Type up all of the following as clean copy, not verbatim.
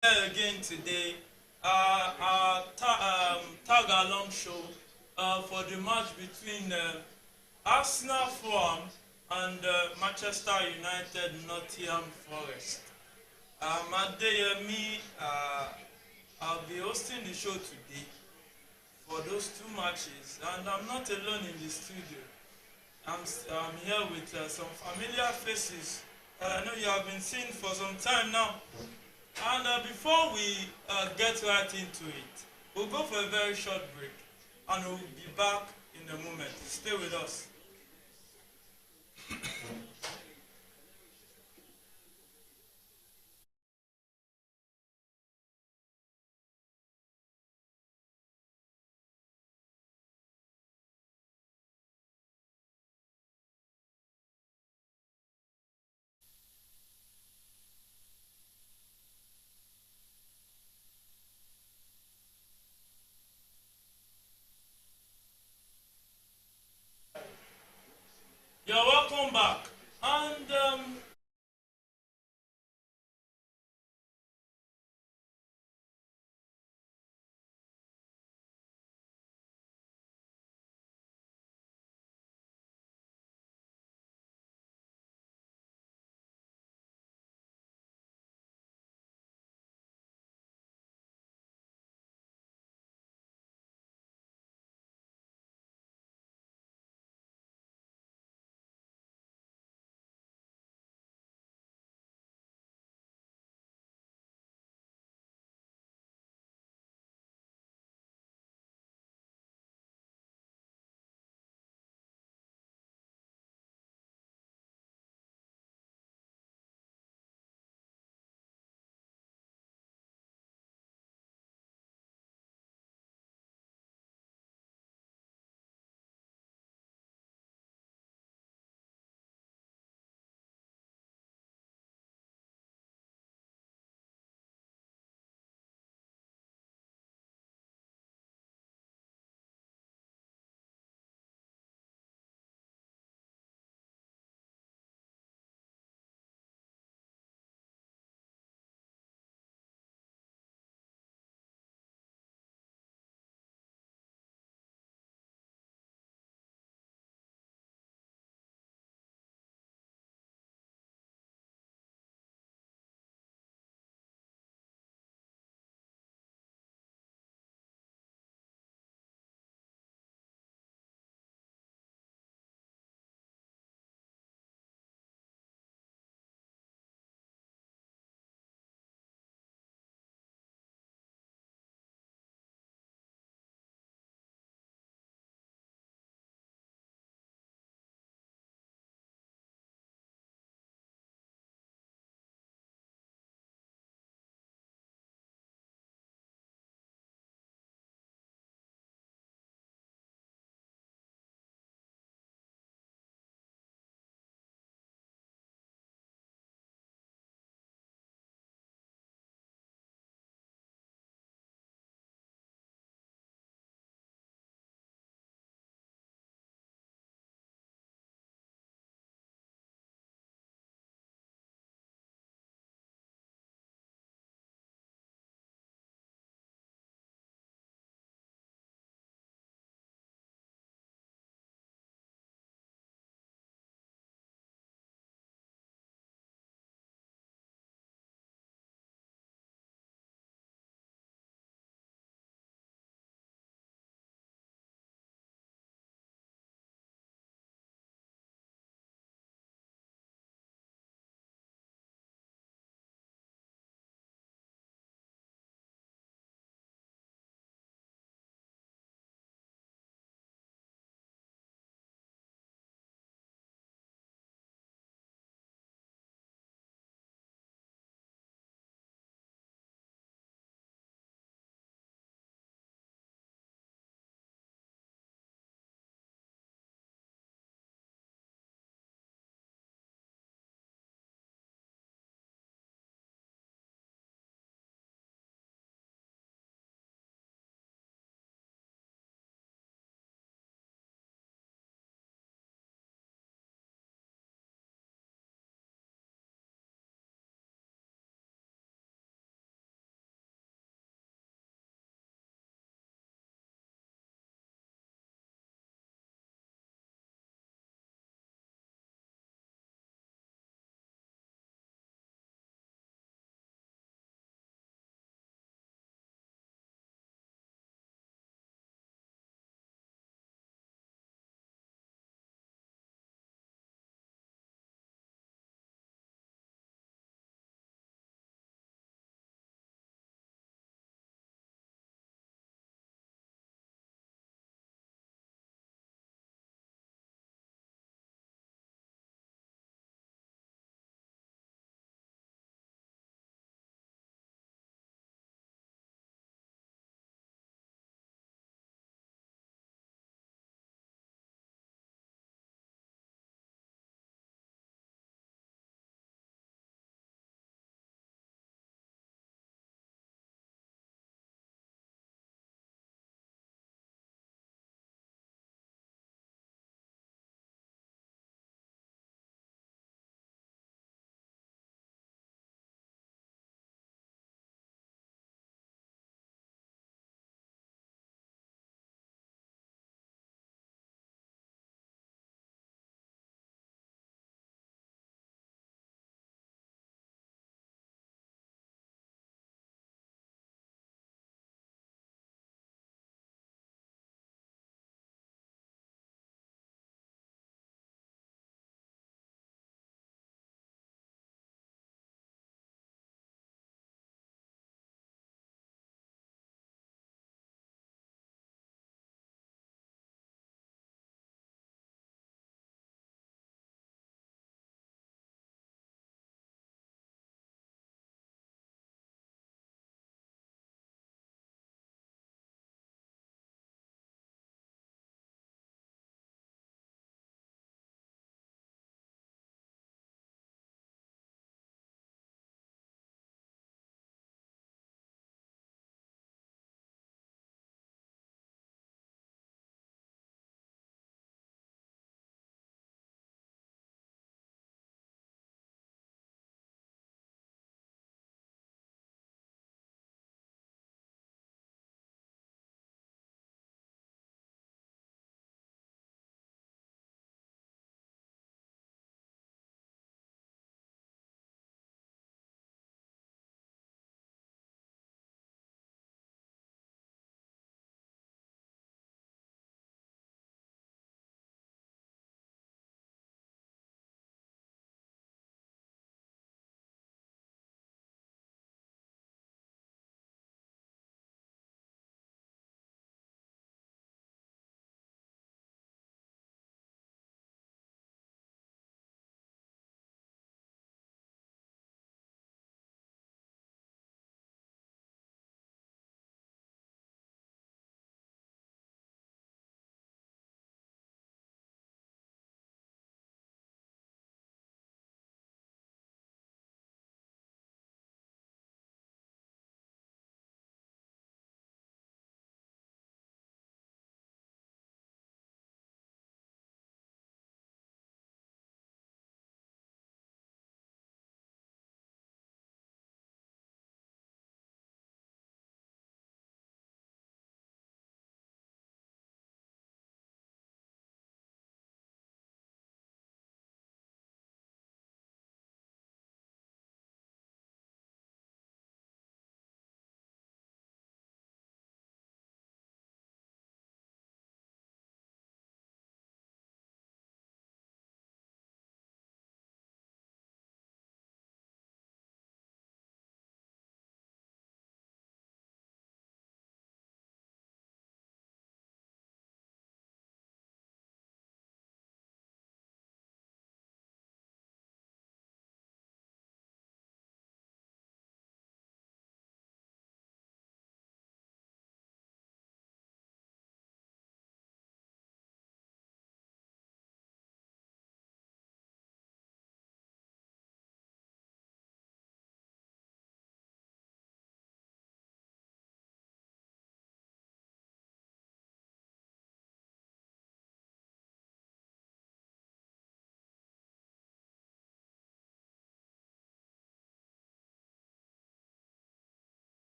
Here again today, our tag along show for the match between Arsenal Fulham and Manchester United Nottingham Forest. Adeyemi, I'll be hosting the show today for those two matches, and I'm not alone in the studio. I'm here with some familiar faces that I know you have been seeing for some time now. And before we get right into it, we'll go for a very short break and we'll be back in a moment. Stay with us.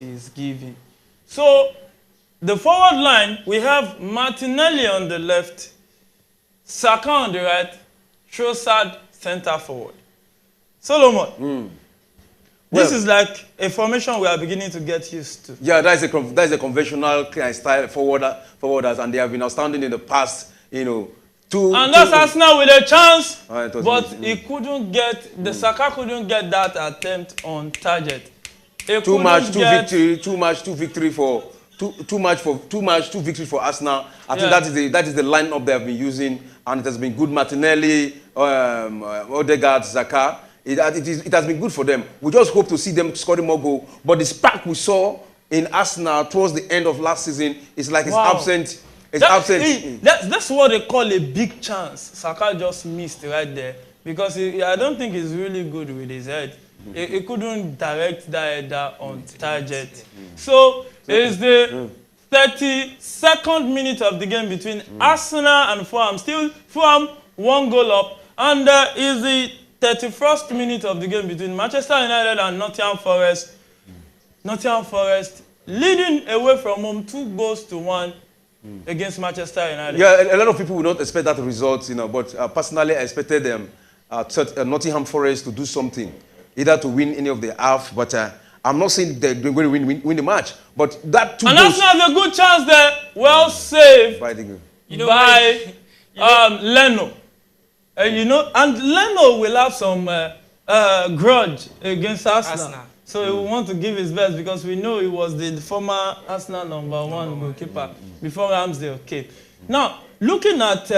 is giving. So, the forward line, we have Martinelli on the left, Saka on the right, Trossard center forward. Solomon, this is like a formation we are beginning to get used to. Yeah, that's a conventional style forwarders, and they have been outstanding in the past, you know. That's Arsenal with a chance, but he couldn't get, the Saka couldn't get that attempt on target. Two victory for Arsenal. I think that is the lineup they have been using, and it has been good. Martinelli, Odegaard, Saka. It has been good for them. We just hope to see them scoring more goals. But the spark we saw in Arsenal towards the end of last season is like it's absent. That's what they call a big chance. Saka just missed right there because I don't think he's really good with his head. He couldn't direct that header on target. So it's the 32nd minute of the game between Arsenal and Fulham. Still Fulham 1 goal up, and is the 31st minute of the game between Manchester United and Nottingham Forest. Nottingham Forest leading away from home 2-1 against Manchester United. Yeah, a lot of people would not expect that result, you know, but personally I expected them, Nottingham Forest to do something, either to win any of the half, but I'm not saying they're going to win the match, but that 2 goals... And Arsenal has a good chance there, well saved by Leno. And Leno will have some grudge against Arsenal. So he will want to give his best because we know he was the former Arsenal #1 goalkeeper before Ramsdale came. Now, looking at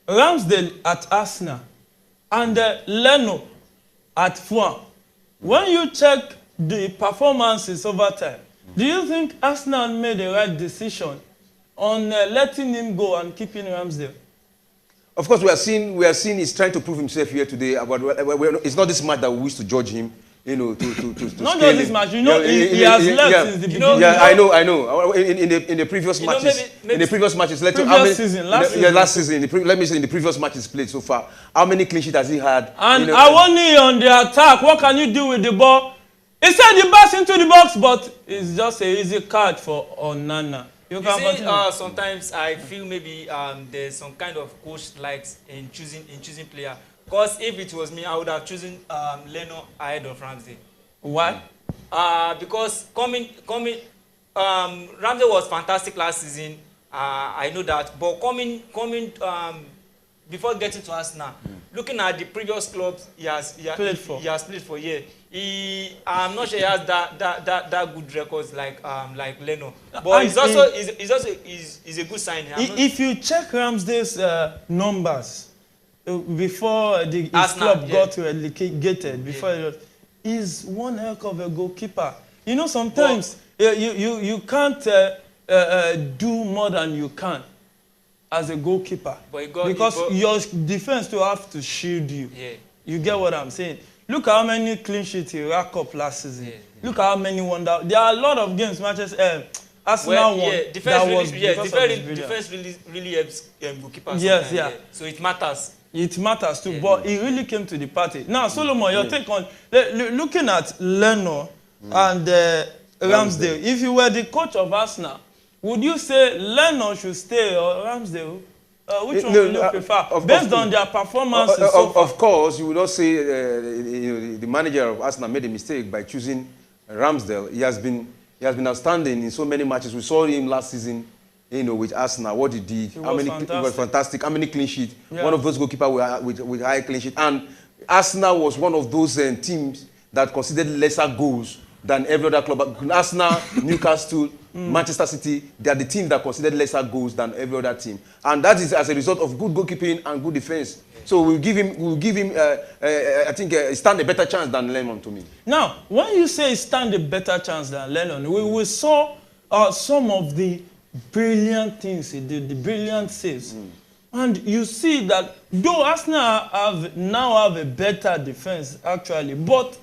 Ramsdale at Arsenal and Leno at Fulham, when you check the performances over time, do you think Arsenal made the right decision on letting him go and keeping Ramsdale? Of course, we are seeing he's trying to prove himself here today. But it's not this match that we wish to judge him. You know, to not just this match. You know, he has left since the beginning. Yeah, I know. In the previous matches, in the previous matches, last season. Let me say in the previous matches played so far, how many clean sheets has he had? And Awoni on the attack. What can you do with the ball? He sent the pass into the box, but it's just an easy card for Onana. You see, sometimes I feel maybe there's some kind of coach likes in choosing player. Because if it was me, I would have chosen Leno ahead of Ramsey. Why? Because Ramsey was fantastic last season. I know that. But coming before getting to Arsenal, looking at the previous clubs he has played for, I'm not sure he has that good records like Leno. But he's a good sign. If you check Ramsdale's numbers before his club got relegated, he's one heck of a goalkeeper. You know, sometimes you can't do more than you can as a goalkeeper because your defense still have to shield you. Yeah. You get what I'm saying? Look how many clean sheets he racked up last season. Yeah. Look how many won that. There are a lot of games Manchester Arsenal won. Yeah, defense really helps goalkeepers. Yes, yeah. So it matters. It matters too, but he really came to the party. Now, Solomon, your take on looking at Leno and Ramsdale. If you were the coach of Arsenal, would you say Leno should stay or Ramsdale? Which one will you prefer? Based on their performances so far? Of course, you would not say the manager of Arsenal made a mistake by choosing Ramsdale. He has been outstanding in so many matches. We saw him last season, you know, with Arsenal, what he did. He was fantastic. How many clean sheets? Yeah. One of those goalkeepers with high clean sheet. And Arsenal was one of those teams that considered lesser goals than every other club. Arsenal, Newcastle, Manchester City, they are the team that considered lesser goals than every other team. And that is as a result of good goalkeeping and good defense. So we'll give him I think, stand a better chance than Lennon to me. Now, when you say stand a better chance than Lennon, we saw some of the brilliant things he did, the brilliant saves. And you see that though Arsenal now have a better defense, actually, but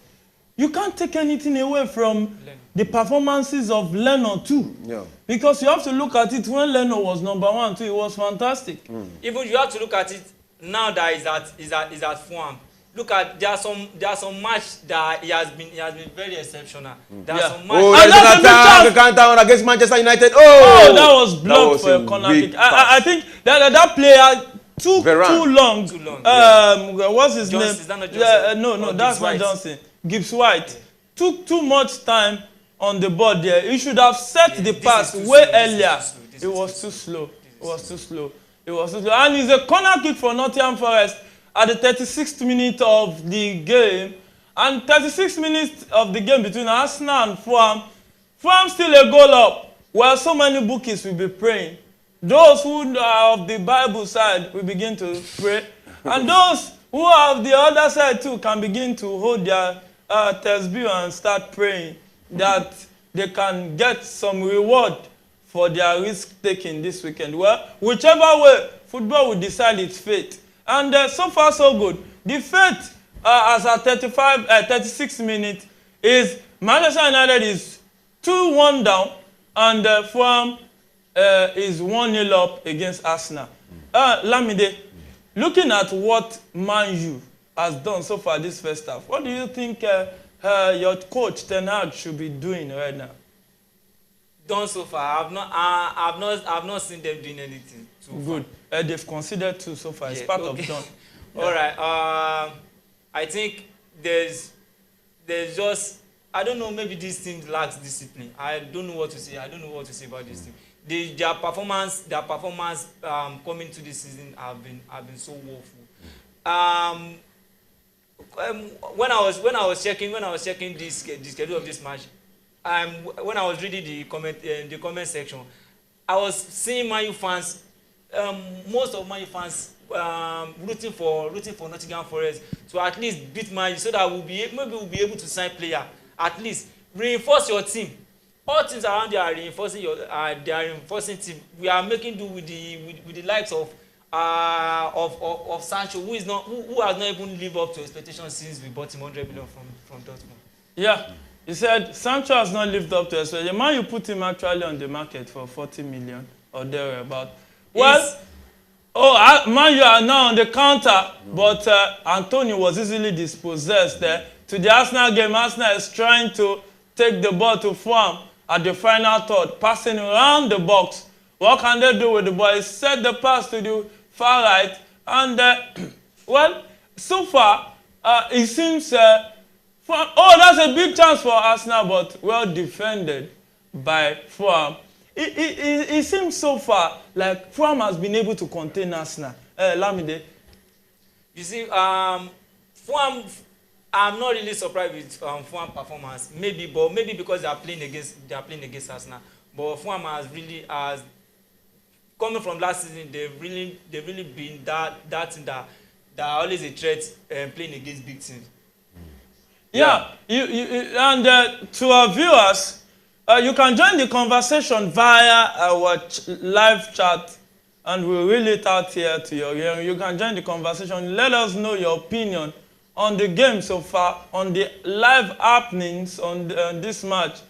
you can't take anything away from the performances of Leno too. Yeah. Because you have to look at it when Leno was #1 too, it was fantastic. Even you have to look at it now that he's at Fulham. look at there are some match that he has been very exceptional. There are some match. Oh, there's a counter against Manchester United. Oh, that was blocked for a corner kick. I think that player took too long. What's his name? Is that not Johnson? No, that's not Johnson. Gibbs White took too much time on the board there. He should have set the pass way earlier. It was too slow. And it's a corner kick for Nottingham Forest at the 36th minute of the game. And 36 minutes of the game between Arsenal and Fulham. Fulham still a goal up. Well, so many bookies will be praying. Those who are of the Bible side will begin to pray. And those who are of the other side too can begin to hold their tasbih and start praying that they can get some reward for their risk-taking this weekend. Well, whichever way, football will decide its fate. And so far, so good. The fate as at 36 minutes is Manchester United is 2-1 down, and Fulham is 1-0 up against Arsenal. Lamide, looking at what Man U has done so far this first half, what do you think your coach Ten Hag should be doing right now? Done so far. I've not seen them doing anything. Good. They've considered two so far. It's part of done. All right. I think there's just, I don't know, maybe this team lacks discipline. I don't know what to say. I don't know what to say about this team. Their performance coming to this season have been so woeful. When I was checking the schedule of this match, when I was reading the comment section, I was seeing Man U fans, most of Man U fans rooting for Nottingham Forest to at least beat Man U so that we'll be able to sign player. At least reinforce your team. All teams around there are reinforcing team. We are making do with the likes of Sancho, who has not even lived up to expectations since we bought him 100 million from Dortmund. Yeah, he said Sancho has not lived up to expectations. The man you put him actually on the market for 40 million or thereabout. Well, Man U are now on the counter, but Antonio was easily dispossessed there. To the Arsenal game, Arsenal is trying to take the ball to Fulham at the final third, passing around the box. What can they do with the ball? He set the pass to the far right, and well, so far it seems that's a big chance for Arsenal, but well defended by Fulham. It seems so far like Fulham has been able to contain Arsenal. Lamide. You see, Fulham, I'm not really surprised with Fulham performance. Maybe because they are playing against Arsenal. But Fulham has coming from last season, they've really been that thing that are always a threat playing against big teams. Yeah, and to our viewers, you can join the conversation via our live chat, and we'll reel it out here to your hearing. You can join the conversation. Let us know your opinion on the game so far, on the live happenings on this match.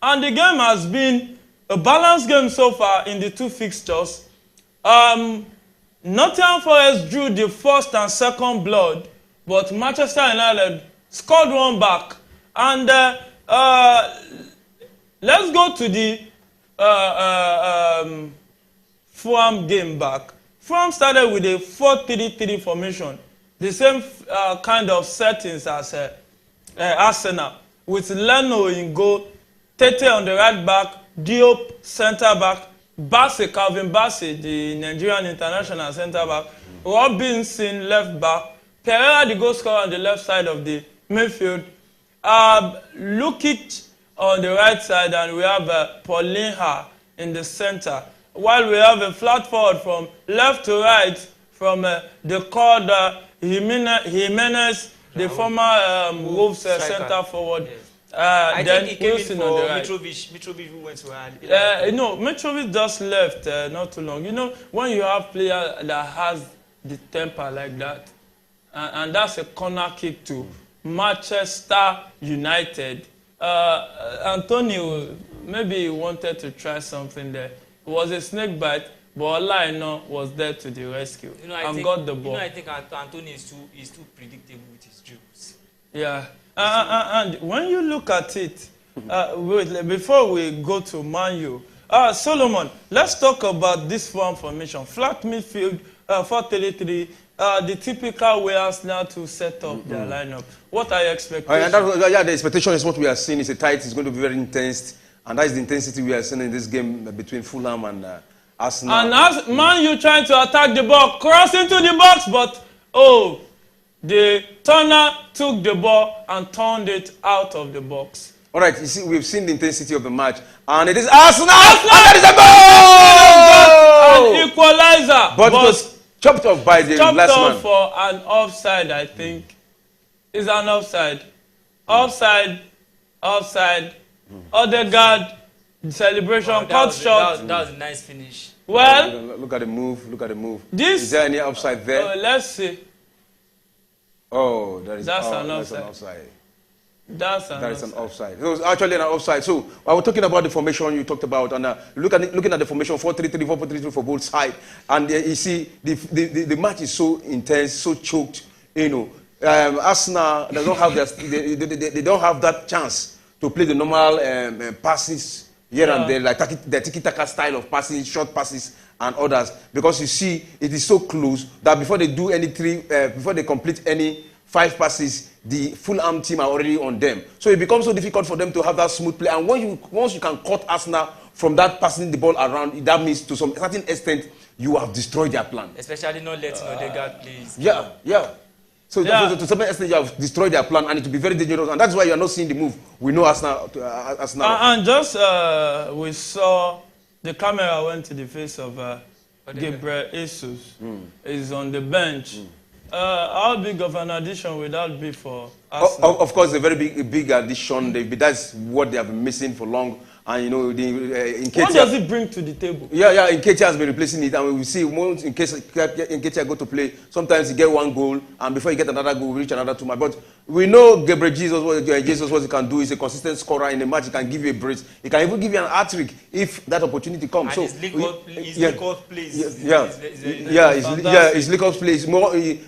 And the game has been a balanced game so far in the two fixtures. Nottingham Forest drew the first and second blood, but Manchester United scored one back. And let's go to the Fulham game back. Fulham started with a 4-3-3 formation, the same kind of settings as Arsenal, with Leno in goal, Tete on the right back, Diop centre back, Calvin Bassey, the Nigerian international centre back, Robinson left back, Pereira the goal scorer on the left side of the midfield, Lukic on the right side, and we have Paulinha in the center. While we have a flat forward from left to right from the called Jimenez, the former Wolves center forward. I think he came in for Mitrovic who went to no, Mitrovic just left not too long. You know, when you have player that has the temper like that, and that's a corner kick to Manchester United. Antonio maybe wanted to try something there. It was a snake bite, but Olaina was there to the rescue and got the ball. I think Antonio is too predictable with his dribbles. Yeah, and when you look at it, before we go to Man U, Solomon, let's talk about this formation. Flat midfield, 4-3-3, the typical way Arsenal to set up their lineup. What are your expectations? The expectation is what we are seeing. It's a tight. It's going to be very intense, and that is the intensity we are seeing in this game between Fulham and Arsenal. And as Man U trying to attack the ball, cross into the box, but the turner took the ball and turned it out of the box. All right, you see, we've seen the intensity of the match, and it is Arsenal! And that is a goal! An equalizer. But it was chopped off by the last man. Chopped off for an offside, I think. It's an offside. Offside. Odegaard, celebration, cut short. That was a nice finish. Well, look at the move. Is there any offside there? Let's see. Oh, that's an offside. That's an offside. It was actually an offside. So I was talking about the formation you talked about, and looking at the formation 4-3-3, 4-4-3 for both sides, and you see the match is so intense, so choked. Arsenal they don't have they don't have that chance to play the normal passes here and there, like the tiki-taka style of passing, short passes and others, because you see it is so close that before they do before they complete any 5 passes, the Fulham team are already on them. So it becomes so difficult for them to have that smooth play. And once you can cut Arsenal from that passing the ball around, that means to some certain extent you have destroyed their plan. Especially not letting Odegaard play. Yeah. So to some extent you have destroyed their plan, and it will be very dangerous. And that's why you are not seeing the move. We know Arsenal. And just we saw the camera went to the face of Gabriel Jesus. Is on the bench. How big of an addition would that be for Arsenal? Of course, a very big addition. That's what they have been missing for long. And what does it bring to the table? Yeah, Nketiah has been replacing it, and we see once Nketiah go to play, sometimes he get 1 goal, and before he get another goal, we reach another 2 matches. But we know Gabriel Jesus, what he can do. He's a consistent scorer in a match. He can give you a brace. He can even give you an hat-trick if that opportunity comes. And his league-off plays. His league-off plays.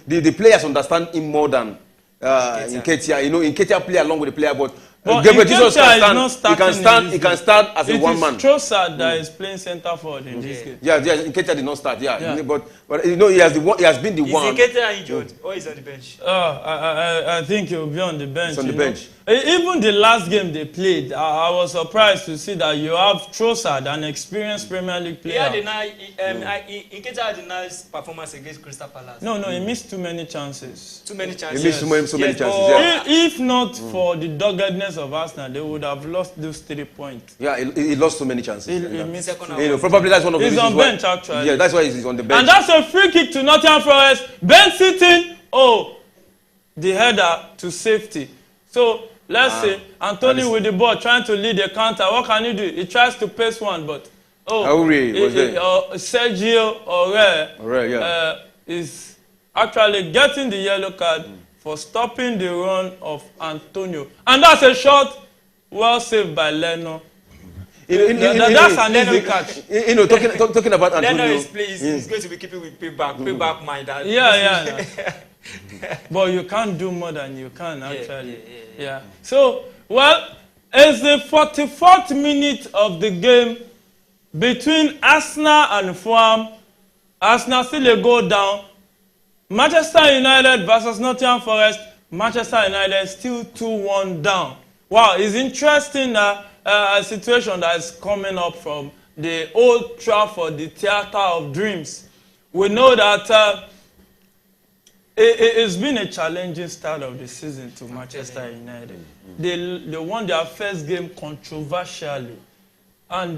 The players understand him more than Nketiah. Nketiah play along with the player, but Gabriel Jesus he can start as a one man. It is Trossard that is playing centre forward in this game. Yeah, Nketiah did not start. But he has been the one. Is Nketiah injured or is on the bench? I think he will be on the bench. He's on the bench. Even the last game they played, I was surprised to see that you have Trossard, an experienced Premier League player. Nketiah had a nice performance against Crystal Palace. No, he missed too many chances. Too many chances. He missed so many chances. If not for the doggedness of Arsenal, they would have lost those 3 points. Yeah, he lost so many chances. He missed probably that's one of the reasons. He's on bench actually. Yeah, that's why he's on the bench. And that's a free kick to Nottingham Forest. Ben sitting. The header to safety. So let's say Anthony with the ball trying to lead the counter. What can he do? He tries to pace one, but Sergio Aurier is actually getting the yellow card for stopping the run of Antonio. And that's a shot well saved by Leno. That's an easy catch. Talking about Antonio. Leno is going to be keeping with payback mind. Yeah. But you can't do more than you can actually. Yeah. So, it's the 44th minute of the game between Arsenal and Fulham. Arsenal still a goal down. Manchester United versus Nottingham Forest. Manchester United still 2-1 down. Wow, it's interesting that a situation that is coming up from the Old Trafford, the theater of dreams. We know that it's been a challenging start of the season to Manchester United. They won their first game controversially, and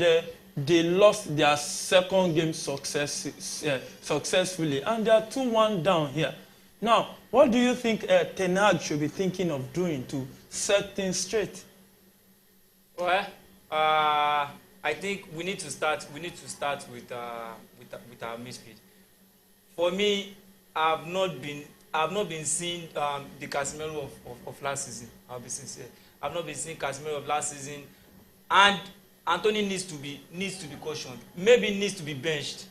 they lost their second game successfully, and they are 2-1 down here. Now, what do you think Ten Hag should be thinking of doing to set things straight? Well, I think we need to start with our midfield. For me, I've not been seeing the Casemiro of last season. I'll be sincere. I've not been seeing Casemiro of last season, and Anthony needs to be cautioned. Maybe needs to be benched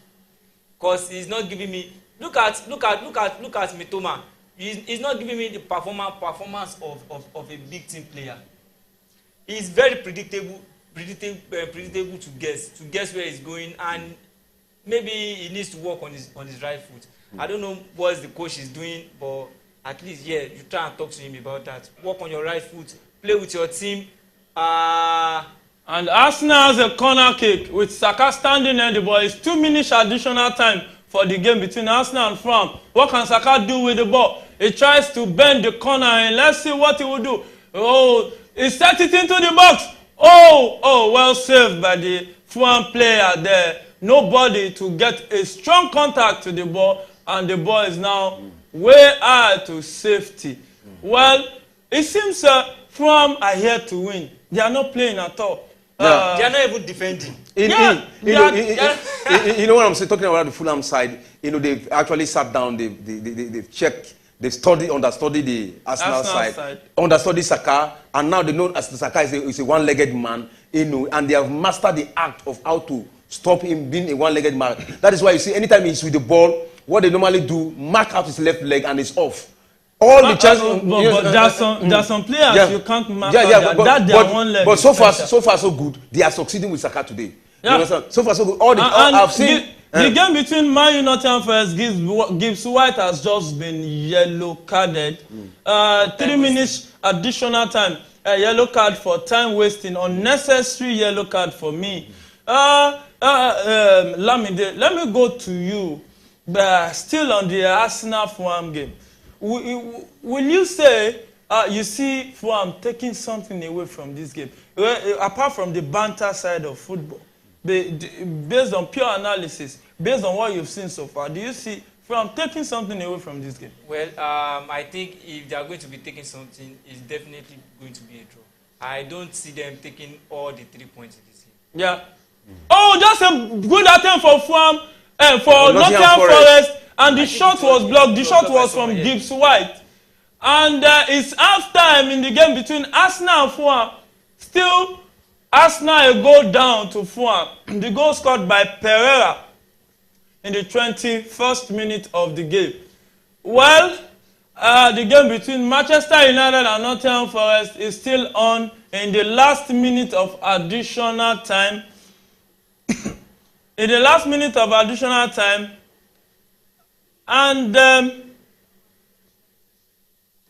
because he's not giving me. Look at Mitoma. He's not giving me the performance of a big team player. He's very predictable to guess where he's going, and maybe he needs to work on his right foot. I don't know what the coach is doing, but at least you try and talk to him about that. Work on your right foot, play with your team. And Arsenal has a corner kick with Saka standing in the ball. It's 2 minutes additional time for the game between Arsenal and Fulham. What can Saka do with the ball? He tries to bend the corner, and let's see what he will do. Oh, he set it into the box. Oh, well saved by the Fulham player there. Nobody to get a strong contact to the ball, and the ball is now way high to safety. Well, it seems Fulham are here to win. They are not playing at all. They are not even defending. You know what I'm saying? Talking about the Fulham side, they've actually sat down, they've checked, they've understudied the Arsenal side, understudied Saka, and now they know as Saka is a one-legged man, and they have mastered the act of how to stop him being a one-legged man. That is why you see, anytime he's with the ball, what they normally do, mark out his left leg and it's off. All the chances. But there are some players you can't mark out that one leg. But so far so good. They are succeeding with Saka today. You understand? So far so good. I've seen. The game between Man U and Nottingham Forest, Gibbs White has just been yellow carded. 3 minutes additional time. Yellow card for time wasting. Unnecessary yellow card for me. Lamide, let me go to you. But still on the Arsenal Fulham game. Will you say you see Fulham taking something away from this game? Apart from the banter side of football, based on pure analysis, based on what you've seen so far, do you see Fulham taking something away from this game? Well, I think if they are going to be taking something, it's definitely going to be a draw. I don't see them taking all the 3 points in this game. Yeah. Oh, that's a good attempt for Fulham, for Nottingham Forest. And the shot was blocked. The shot was from Gibbs White. And it's half time in the game between Arsenal and Fulham. Still, Arsenal go down to Fulham. The goal scored by Pereira in the 21st minute of the game. Well, the game between Manchester United and Nottingham Forest is still on in the last minute of additional time. In the last minute of additional time, and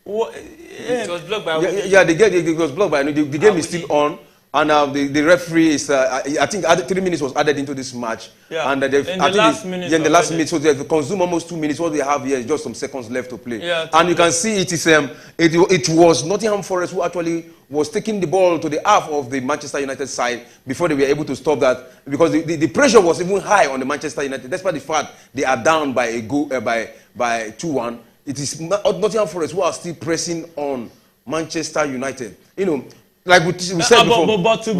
it was blocked by it was blocked by the game is still on, and the referee is I think 3 minutes was added into this match, and in the last minute, so they have consumed almost 2 minutes. What they have here is just some seconds left to play, and you can see it was Nottingham Forest who actually was taking the ball to the half of the Manchester United side before they were able to stop that, because the pressure was even high on the Manchester United, despite the fact they are down by a goal by 2-1. It is Nottingham Forest who are still pressing on Manchester United. Like we said before. But to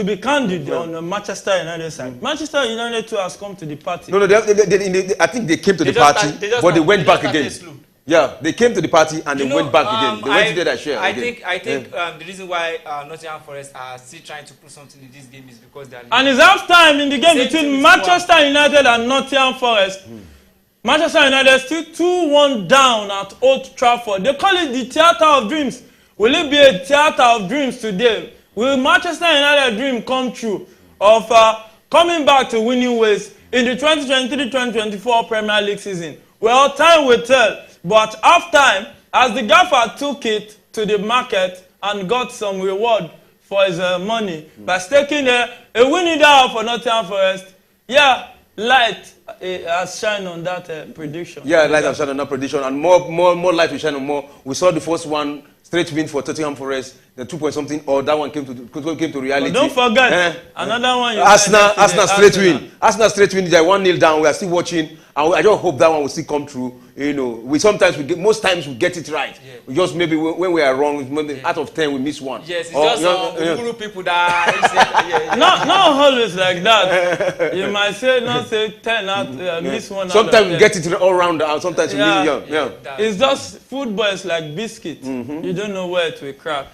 be candid on the Manchester United side, Manchester United too has come to the party. No, I think they came to the party, but they went back again. Yeah, they came to the party and they went back again. They went to their share again. I think the reason why Nottingham Forest are still trying to put something in this game is because they are. And it's half time in the game between Manchester United and Nottingham Forest. Manchester United still 2-1 down at Old Trafford. They call it the theatre of dreams. Will it be a theatre of dreams today? Will Manchester United dream come true of coming back to winning ways in the 2023-2024 Premier League season? Well, time will tell. But half time, as the gaffer took it to the market and got some reward for his money by staking a winning down for Nottingham Forest, light has shined on that prediction. Yeah, light has shined on that prediction, and more light will shine on more. We saw the first one, straight win for Nottingham Forest, the 2-point-something, or that one came to reality. But don't forget, another one. Arsenal straight win. Arsenal straight win. They are 1-0 down. We are still watching. I just hope that one will still come true. You know, most times we get it right. Yeah. We just maybe when we are wrong, maybe out of 10 we miss one. Yes, it's just people that not always like that. You might say 10 out, miss one. Sometimes we get it all round, and sometimes we miss it. Yeah. It's just football is like biscuit. You don't know where it will crack.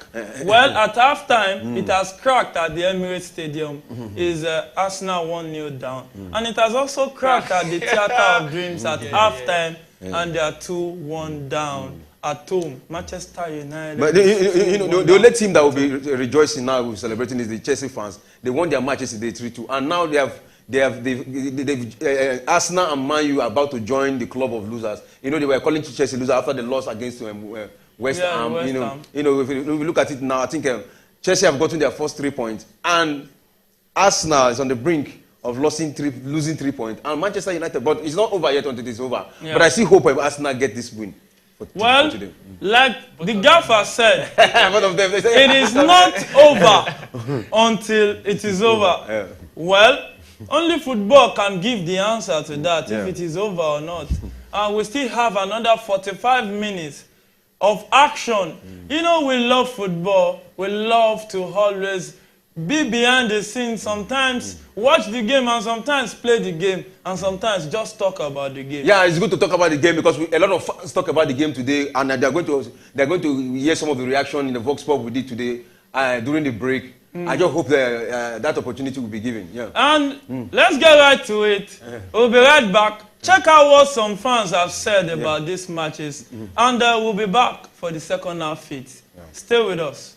Well, at halftime, it has cracked at the Emirates Stadium. Is Arsenal 1-0 down, and it has also cracked at the Theatre of Dreams at halftime. And they are 2-1 down at home. Manchester United. But the only team that will be rejoicing now with celebrating is the Chelsea fans. They won their matches today 3-2, and now Arsenal and Man U are about to join the club of losers. You know, they were calling Chelsea loser after the loss against West Ham. West Ham. If we look at it now, I think Chelsea have gotten their first 3 points, and Arsenal is on the brink of losing 3 points, and Manchester United, but it's not over yet until it's over. Yeah. But I still hope Arsenal get this win. Well, like the gaffer said, it is not over until it is over. Yeah. Well, only football can give the answer to that, if it is over or not. And we still have another 45 minutes of action. You know, we love football. We love to always be behind the scenes, sometimes watch the game, and sometimes play the game, and sometimes just talk about the game. Yeah, it's good to talk about the game because a lot of fans talk about the game today, and they're going to hear some of the reaction in the Vox Pop we did today during the break. I just hope that opportunity will be given. Yeah. And let's get right to it. We'll be right back. Check out what some fans have said about these matches, and we'll be back for the second half fit. Stay with us.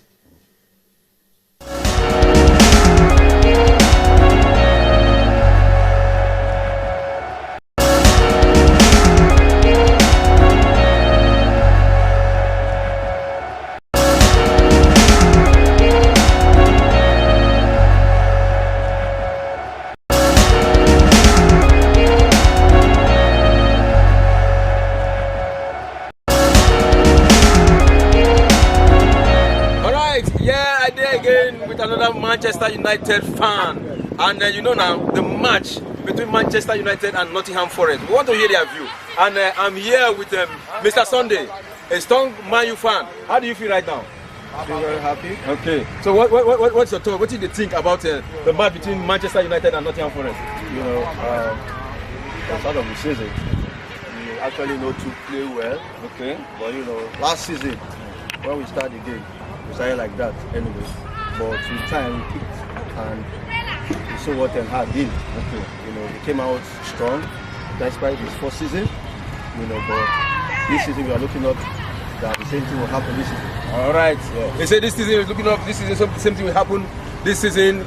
Manchester United fan, and you know now the match between Manchester United and Nottingham Forest. We want to hear their view, and I'm here with Mr. Sunday, a strong Man U fan. How do you feel right now? I feel very happy. Okay, so what's your thought? What do you think about the match between Manchester United and Nottingham Forest? You know, at the start of the season, we actually know to play well. Okay, but you know, last season when we started the game, we started like that anyway. But with time, we kicked and we saw what Ten Hag did. Okay. You know, he came out strong despite his first season. You know, but this season we are looking up that the same thing will happen this season. All right. Yeah. They say this season is looking up. This season, the same thing will happen this season.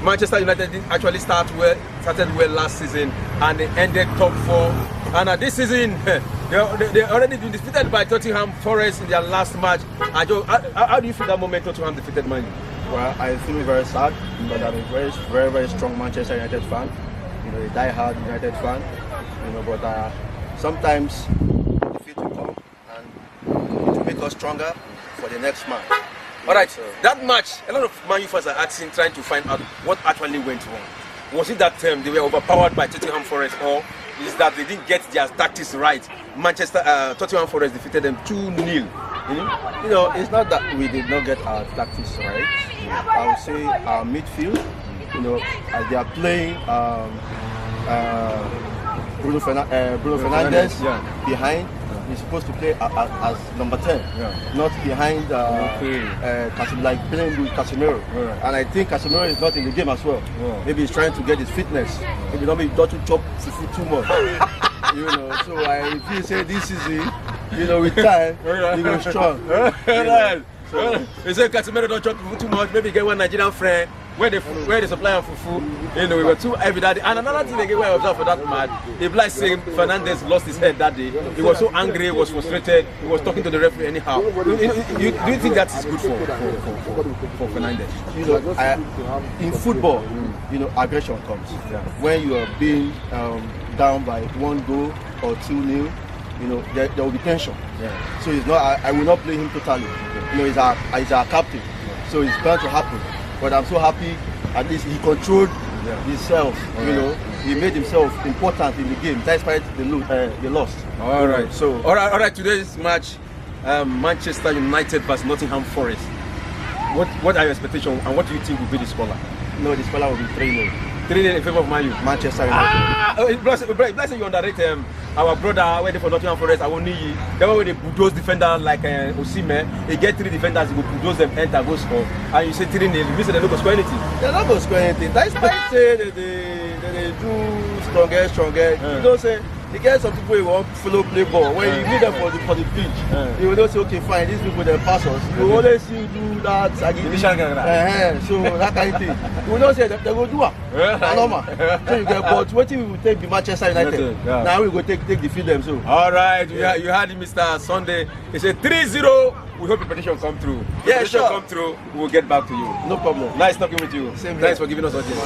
Manchester United didn't actually started well last season, and they ended top 4. And this season, they already been defeated by Nottingham Forest in their last match. How do you feel that moment Nottingham defeated Man U? Well, I feel very sad because I'm a very, very strong Manchester United fan. You know, a die-hard United fan. You know, but sometimes defeat will come and it will make us stronger for the next match. All right, so that match, a lot of Man U fans are asking, trying to find out what actually went wrong. Was it that they were overpowered by Nottingham Forest, or is that they didn't get their tactics right? Nottingham Forest defeated them 2-0. You know, it's not that we did not get our tactics right. I would say our midfield, you know, as they are playing Bruno Fernandes behind. He's supposed to play as number 10, not behind like playing with Casemiro. And I think Casemiro is not in the game as well. Maybe he's trying to get his fitness. Maybe not to chop fufu too much. You know, so I feel say this is it. You know, with time, he goes strong. So they say Casemiro don't chop fufu too much. Maybe get one Nigerian friend where they supply fufu. You know, we were too heavy that day. And another thing they get away observed for that match, the black saying Fernandes lost his head that day. He was so angry, he was frustrated, he was talking to the referee anyhow. Do you think that is good for Fernandes? You know, in football, you know, aggression comes. When you are being down by 1 goal or 2-0, you know, there will be tension. So it's not. I will not play him totally. You know, he's our captain, so it's bound to happen. But I'm so happy at least he controlled himself. You know, he made himself important in the game despite the loss. All right. So all right. Today's match, Manchester United versus Nottingham Forest. What are your expectations and what do you think will be the score? No, the score will be 3-0. 3-0 in favor of Man U. Manchester United. Bless you underrate our brother waiting for Nottingham Forest. I won't need you. The way they bulldoze defender like Osimhen, he get 3 defenders, he will bulldoze them, enter, go score. And you say 3-0, you say they're not going to score anything. They're not going to score anything. That's why I say they do stronger. You don't say. You get some people who want follow play ball. When you need them for the pitch, you will not say, okay, fine, these people they pass us. You will always see you do that. So that kind of thing. You will not say they will do it. Normal. So you get, but what if we will take the Manchester United? Now we will take the field them. So. All right, you had Mr. Sunday. He said 3-0. We hope the petition come through. Yeah, sure. Come through. We will get back to you. No problem. Nice talking with you. Same. Thanks for giving us audience.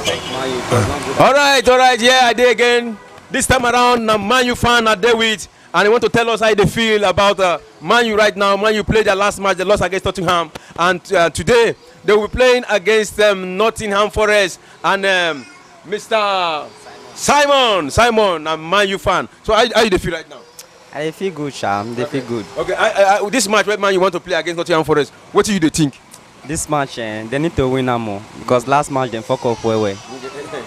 All right. Yeah, I did again. This time around, Man U fan are there with, and they want to tell us how they feel about Man U right now. Man U played their last match, they lost against Nottingham, and today they will be playing against Nottingham Forest and Mr. Simon, a Man U fan. So how do they feel right now? I feel good, Sham. They feel good. Okay, this match right Man you want to play against Nottingham Forest, what do you think? This match, they need to win more because last match they fuck up way.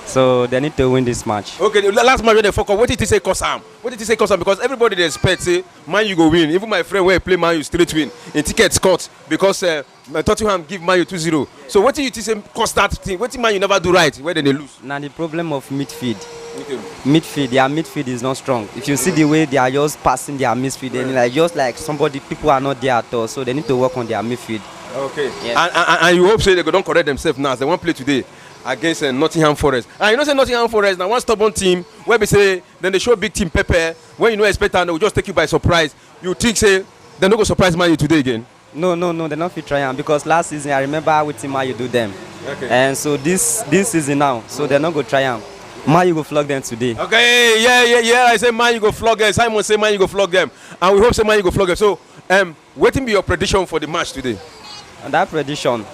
So they need to win this match. Okay, the last match when they fuck up, what did he say cause am? Because everybody they expect say Man U go win. Even my friend when he play Man U straight win in tickets cut because Tottenham give Man U 2-0. So what do you think say cause that thing? What did Man U never do right where then they lose? Now the problem of midfield. Okay. Their midfield is not strong. If you see the way they are just passing their midfield, and just like people are not there at all. So they need to work on their midfield. Okay. Yes. And you hope say they don't correct themselves now. They won't play today against Nottingham Forest. And you know say Nottingham Forest now one stubborn team where we say then they show big team Pepe when you know expect and they will just take you by surprise. You think say they're not going to surprise Man U today again? No, they're not fit trying because last season I remember with team you do them. Okay. And so this season now, so they're not going to try them. Man U go flog them today. Okay, yeah. I say Man U go flog them. Simon say Man U go flog them. And we hope say Man U go flog them. So what will be your prediction for the match today? And that prediction,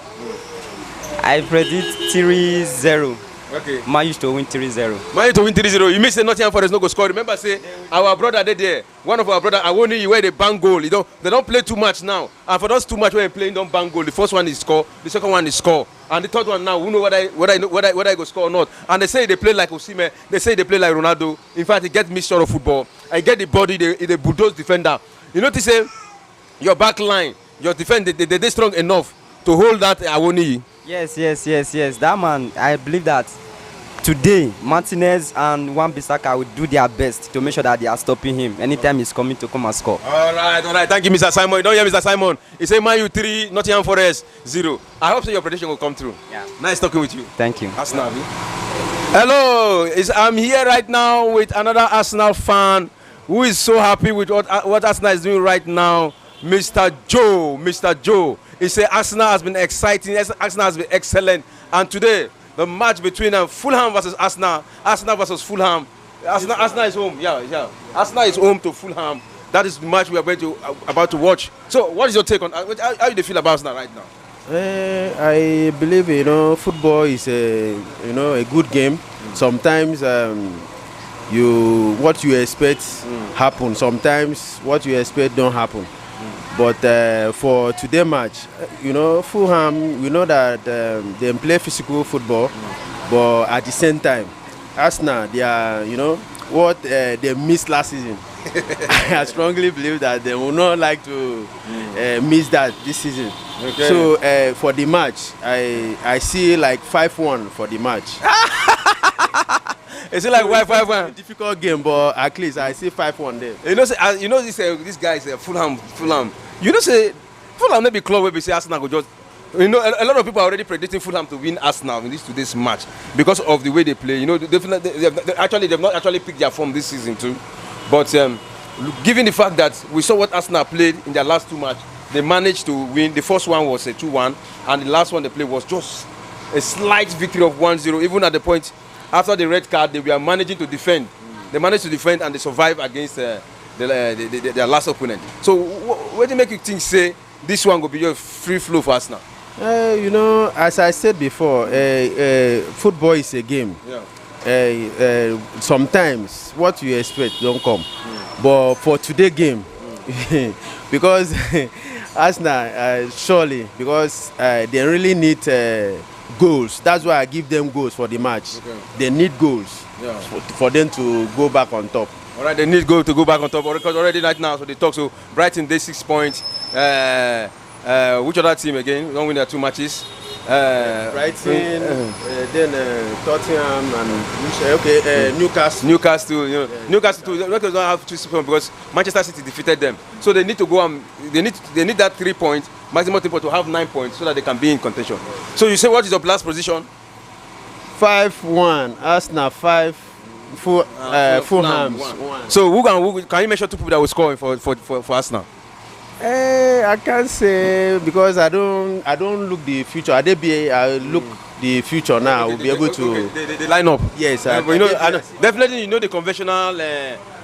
I predict 3-0. Okay. Man used to win 3-0. Man used to win 3-0. You mean say Nottingham Forest no go score? Remember say our brother there. One of our brother Awoni where they bang goal. They don't play too much now. And for those too much where they play, don't bang goal. The first one is score. The second one is score. And the third one now, who know whether I go score or not. And they say they play like Osimhen. They say they play like Ronaldo. In fact, they get mixture of football. I get the body. They bulldoze defender. You notice say your back line. Your defense, they're strong enough to hold that Awoni. Yes. That man, I believe that today, Martinez and Wan-Bissaka will do their best to make sure that they are stopping him anytime he's coming to come and score. All right. Thank you, Mr. Simon. You don't hear Mr. Simon. He said Man U 3, Nottingham Forest 0. I hope so your prediction will come through. Yeah. Nice talking with you. Thank you. Arsenal. Hello. I'm here right now with another Arsenal fan who is so happy with what Arsenal is doing right now. Mr. Joe. He said Arsenal has been exciting. Arsenal has been excellent. And today, the match between Fulham versus Arsenal versus Fulham. Arsenal is home. Yeah. Arsenal is home to Fulham. That is the match we are about to watch. So, what is your take on how do you feel about Arsenal right now? I believe football is a good game. Sometimes what you expect happen. Sometimes what you expect don't happen. But for today's match, Fulham, we know that they play physical football, but at the same time, Arsenal, they are, what they missed last season. I strongly believe that they will not like to miss that this season. Okay. So for the match, I see like 5-1 for the match. Is it like 5-1? Difficult game, but at least I see 5-1 there. This guy is Fulham. You know, say Fulham may be club where we say Arsenal go just. A lot of people are already predicting Fulham to win Arsenal in today's match because of the way they play. They've not actually picked their form this season too. But given the fact that we saw what Arsenal played in their last two matches, they managed to win. The first one was a 2-1, and the last one they played was just a slight victory of 1-0. Even at the point after the red card, they were managing to defend. They managed to defend and they survived against their last opponent. So what do you make you think say this one will be your free flow for Arsenal? You know, as I said before, football is a game. Sometimes what you expect don't come. But for today game, because Arsenal, surely, because they really need goals. That's why I give them goals for the match. They need goals for them to go back on top. All right, they need goal to go back on top because already right now, so they talk. So Brighton, they 6 points. Which other team again? Don't win their 2 matches. Brighton, then Tottenham and Newcastle. Newcastle, you know, Newcastle don't have 2 points because Manchester City defeated them. So they need to go and they need that 3 points, maximum 3 points to have 9 points so that they can be in contention. So you say what is your last position? 5-1, Arsenal 5, Fulham 1. So who can you mention 2 people that will score for Arsenal? I can't say because I don't look the future. I look the future now. We'll be able to the line up. Yes, but you know, definitely you know the conventional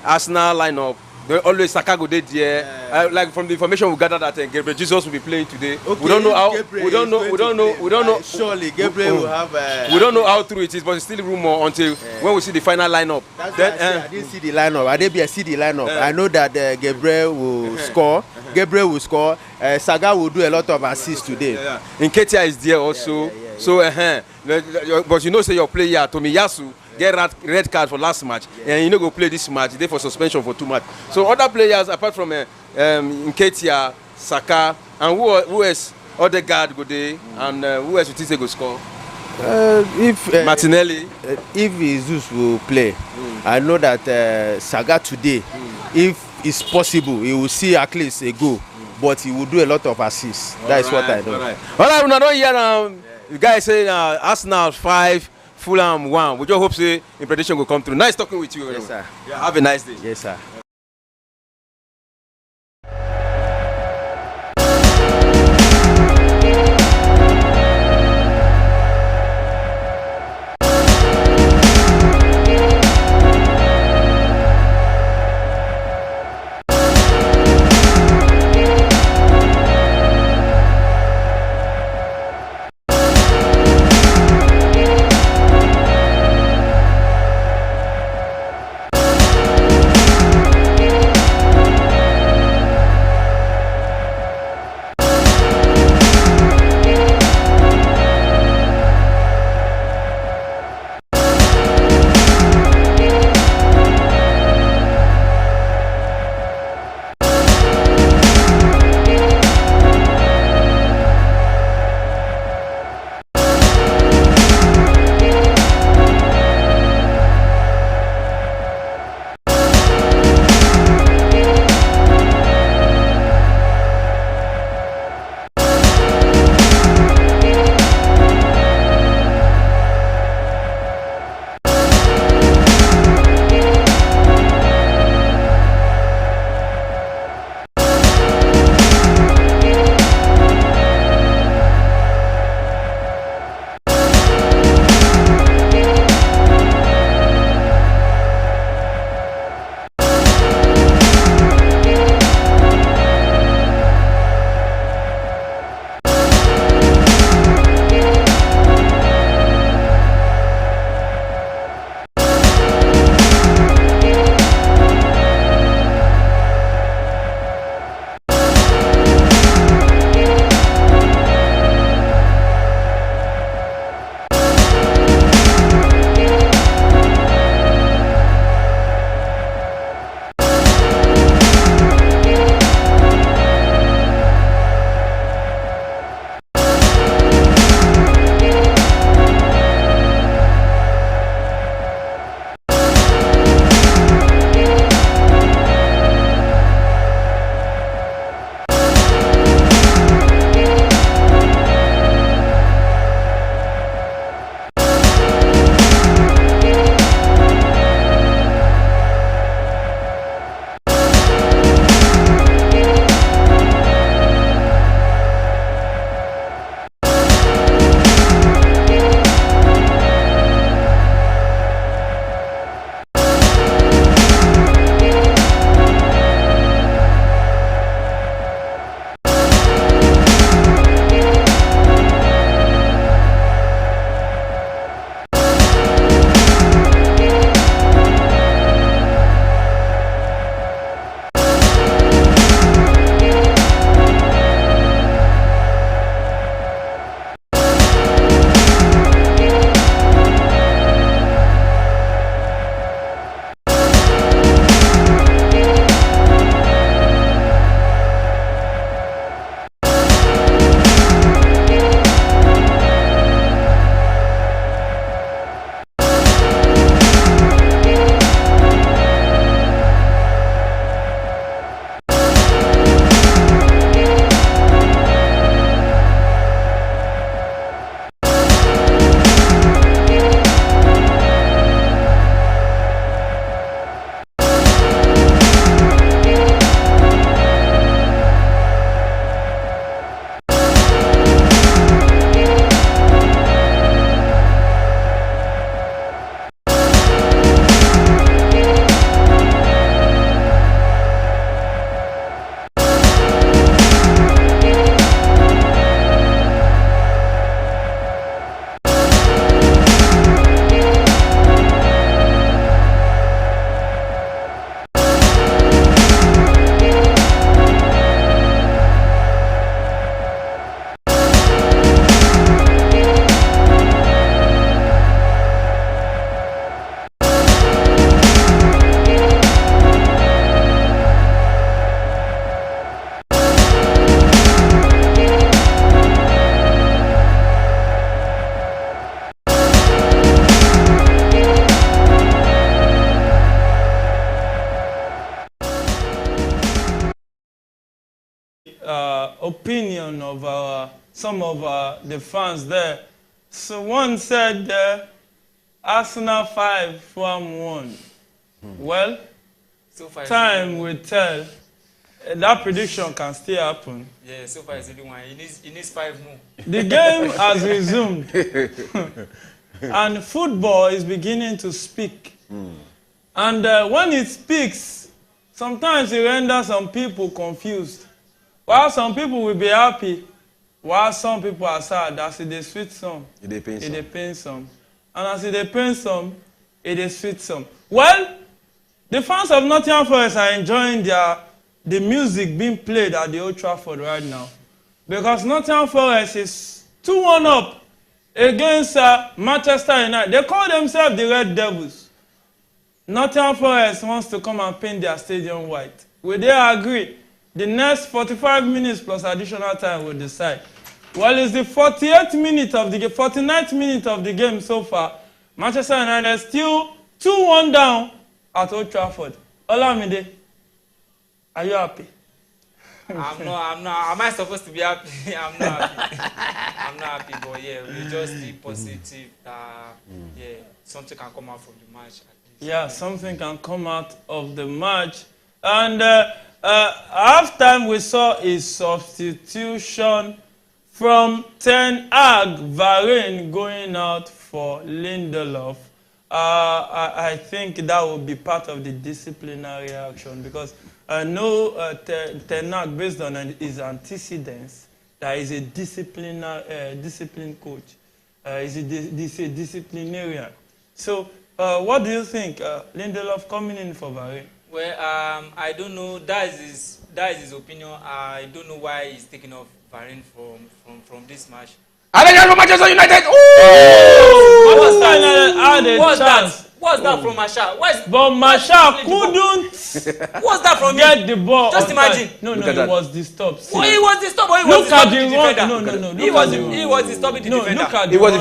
Arsenal lineup. They always Saka go there. Like from the information we gathered that Gabriel Jesus will be playing today. Okay, we don't know how. Gabriel We don't know. Surely Gabriel will have. We don't know how true it is, but it's still rumor until when we see the final lineup. That's then, I didn't see the lineup. I didn't see the lineup. I know that Gabriel will score. Gabriel will score. Saga will do a lot of assists today. Nketiah is there also. So but you know, say your player Tomiyasu get red card for last match, and you know go play this match. They for suspension for 2 matches. So other players apart from Nketiah, Saka, and who else? Odegaard go there, and who else you think they go score? If Martinelli, if Jesus will play, I know that Saga today, if it's possible, he will see at least a goal, but he will do a lot of assists. That is what I know. All right, we don't hear you guys say Arsenal 5, Fulham 1. We just hope say the prediction will come through. Nice talking with you. Yes, sir. Yeah, have a nice day. Yes, sir. opinion of some of the fans there. So one said Arsenal 5, Fulham 1. Well, So far, time will tell. That prediction can still happen. Yeah, so far it's only one. He needs 5 more. The game has resumed. And football is beginning to speak. And when it speaks, sometimes it renders some people confused. While some people will be happy, while some people are sad, as it is sweet some, It depends some. And as it depends some, it is sweet some. Well, the fans of Nottingham Forest are enjoying the music being played at the Old Trafford right now. Because Nottingham Forest is 2-1 up against Manchester United. They call themselves the Red Devils. Nottingham Forest wants to come and paint their stadium white. Will they agree? The next 45 minutes plus additional time will decide. Well, it's the 49th minute of the game so far. Manchester United still 2-1 down at Old Trafford. Olamide, are you happy? I'm not. Am I supposed to be happy? I'm not happy. I'm not happy, but yeah, we just be positive. Yeah, something can come out from the match. Yeah, something can come out of the match. And halftime, we saw a substitution from Ten Hag, Varane going out for Lindelof. I think that will be part of the disciplinary action because I know Ten Hag, based on his antecedents, that is a discipline coach. He's a disciplinarian. So, what do you think? Lindelof coming in for Varane? Well, I don't know. That is his opinion. I don't know why he's taking off Varane from this match. And then you Manchester United. What's that from Marshall? But Marshall couldn't What's that from get the ball. Just imagine. No, he was disturbed. Well, he was disturbed. Look at the defender. He was disturbing the defender. Look at It was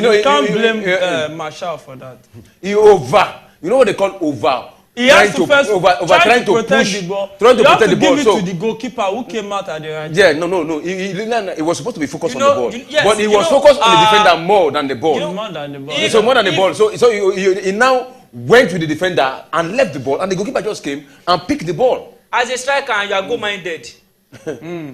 you can't blame Marshall for that. He over. You know what they call over? He has to first trying to protect push, the ball. trying to you have protect to the ball. give it So to the goalkeeper who came out at the right. yeah, no. He was supposed to be focused on the ball, yes, but he was focused on the defender more than the ball. More than the ball. So more than the ball. So he now went with the defender and left the ball, and the goalkeeper just came and picked the ball. As a striker, and you are goal-minded.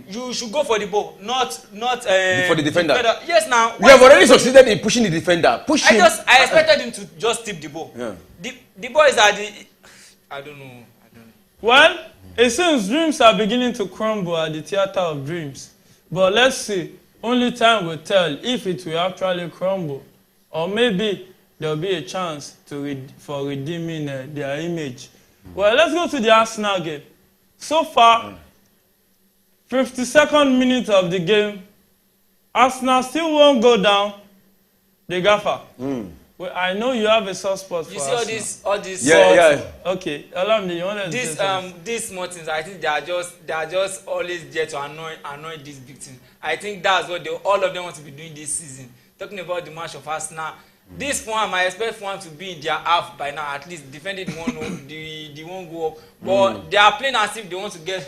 You should go for the ball, not for the defender. Yes, now We have already succeeded in pushing the defender. Push him. I expected him to just tip the ball. Yeah. The boys are I don't know. Well, it seems dreams are beginning to crumble at the theater of dreams. But let's see. Only time will tell if it will actually crumble. Or maybe there will be a chance for redeeming their image. Well, let's go to the Arsenal game. So far, 52nd minute of the game, Arsenal still won't go down. The gaffer. Well, I know you have a soft spot for Arsenal. You see all these. Yeah. Okay, Alamdi, you want to these small things, I think they are just always there to annoy these big teams. I think that's what all of them want to be doing this season. Talking about the match of Arsenal, this Fulham, I expect Fulham to be in their half by now, at least defending the one goal up. But they are playing as if they want to get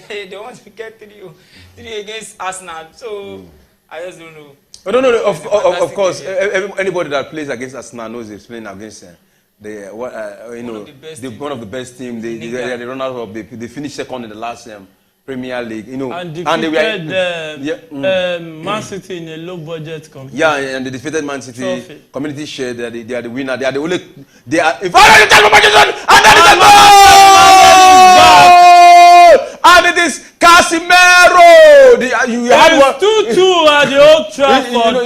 3 against Arsenal. So I just don't know. No. Of course, anybody that plays against Arsenal knows they're playing against one of the best teams. They run out of they finished second in the last Premier League. And defeated Man City in a low budget competition. Yeah, and they defeated Man City. Trophy. Community Shield. They are the winner. They are the only. They are. And and it is Casemiro. You had one 2-2 at the Old Trafford.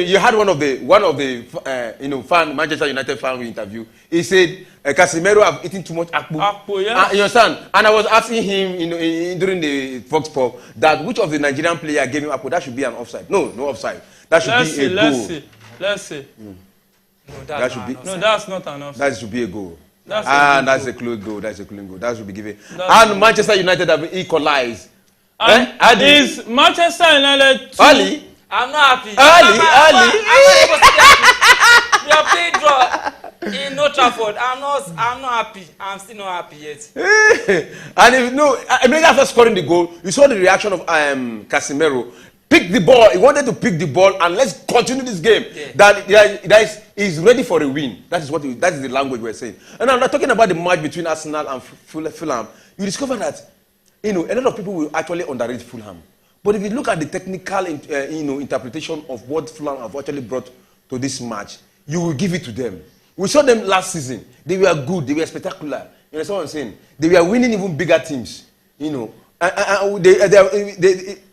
You had one of the Manchester United fan interview. He said Casemiro have eaten too much akpu. Yes. You understand? And I was asking him, during the Fox Pop, that which of the Nigerian player gave him akpu? That should be an offside. No offside. That should be a goal. Let's see. No, that's not an offside. That should be a goal. That's a clean goal. That's a clean goal. That should be given. And Manchester United have equalized. And is Manchester United Ali? I'm not happy. Ali. We are playing draw. In Old Trafford, I'm not happy. I'm still not happy yet. And if no, I mean after scoring the goal, you saw the reaction of Casemiro. Pick the ball. He wanted to pick the ball and let's continue this game. Yeah. He's ready for a win. That is the language we're saying. And I'm not talking about the match between Arsenal and Fulham. You discover that a lot of people will actually underrate Fulham. But if you look at the technical interpretation of what Fulham have actually brought to this match, you will give it to them. We saw them last season. They were good. They were spectacular. You know what I'm saying? They were winning even bigger teams. If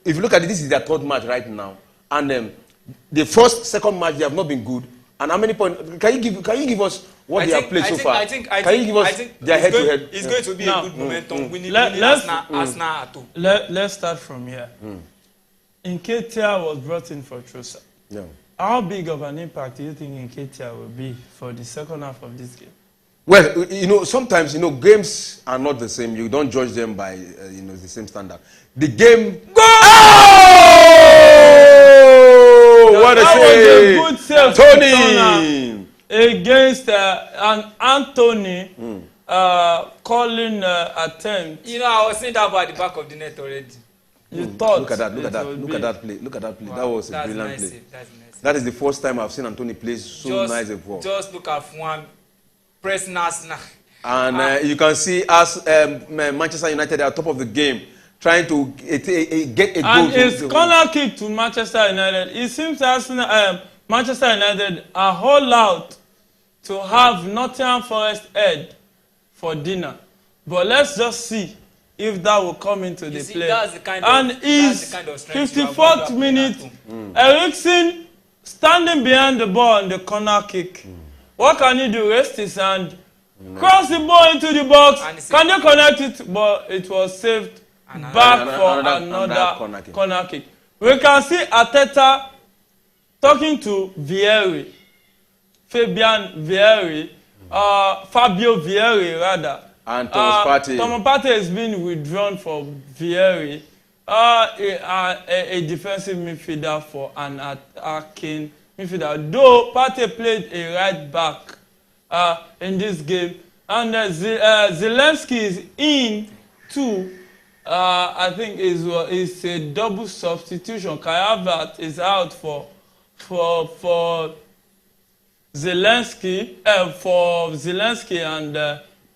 you look at it, this is their third match right now. And the second match, they have not been good. And how many points? Can you give us what they have played so far? Can you give us their head-to-head? It's going to be a good momentum. We need Arsenal at home. Let's start from here. Nketiah was brought in for Trossard. Yeah. How big of an impact do you think Nketiah will be for the second half of this game? Well, sometimes, games are not the same. You don't judge them by, the same standard. The game... Go! Oh! What a save! Was a good save. Tony! Against an Anthony calling attempt. I was saying that about the back of the net already. You thought. Look at that play. Wow. That was a brilliant play. That's nice. That is the first time I've seen Anthony play so nice a ball. Just look at one pressing Arsenal. And you can see us, Manchester United are top of the game, trying to get a goal. And it's corner kick to Manchester United. It seems Manchester United are whole out to have Nottingham Forest head for dinner. But let's just see if that will come into the play. That's the kind of 54th minute, Eriksen standing behind the ball on the corner kick. What can he do? Rest his hand, cross the ball into the box. Can they connect it? But it was saved back for another corner kick. We can see Arteta talking to Vieri, Fabio Vieri rather. And Thomas Partey. Thomas Partey has been withdrawn for Vieri, a defensive midfielder for an attacking midfielder. Though Partey played a right back in this game, and Zelensky is in too. I think is a double substitution. Kai Havertz is out for Zelensky and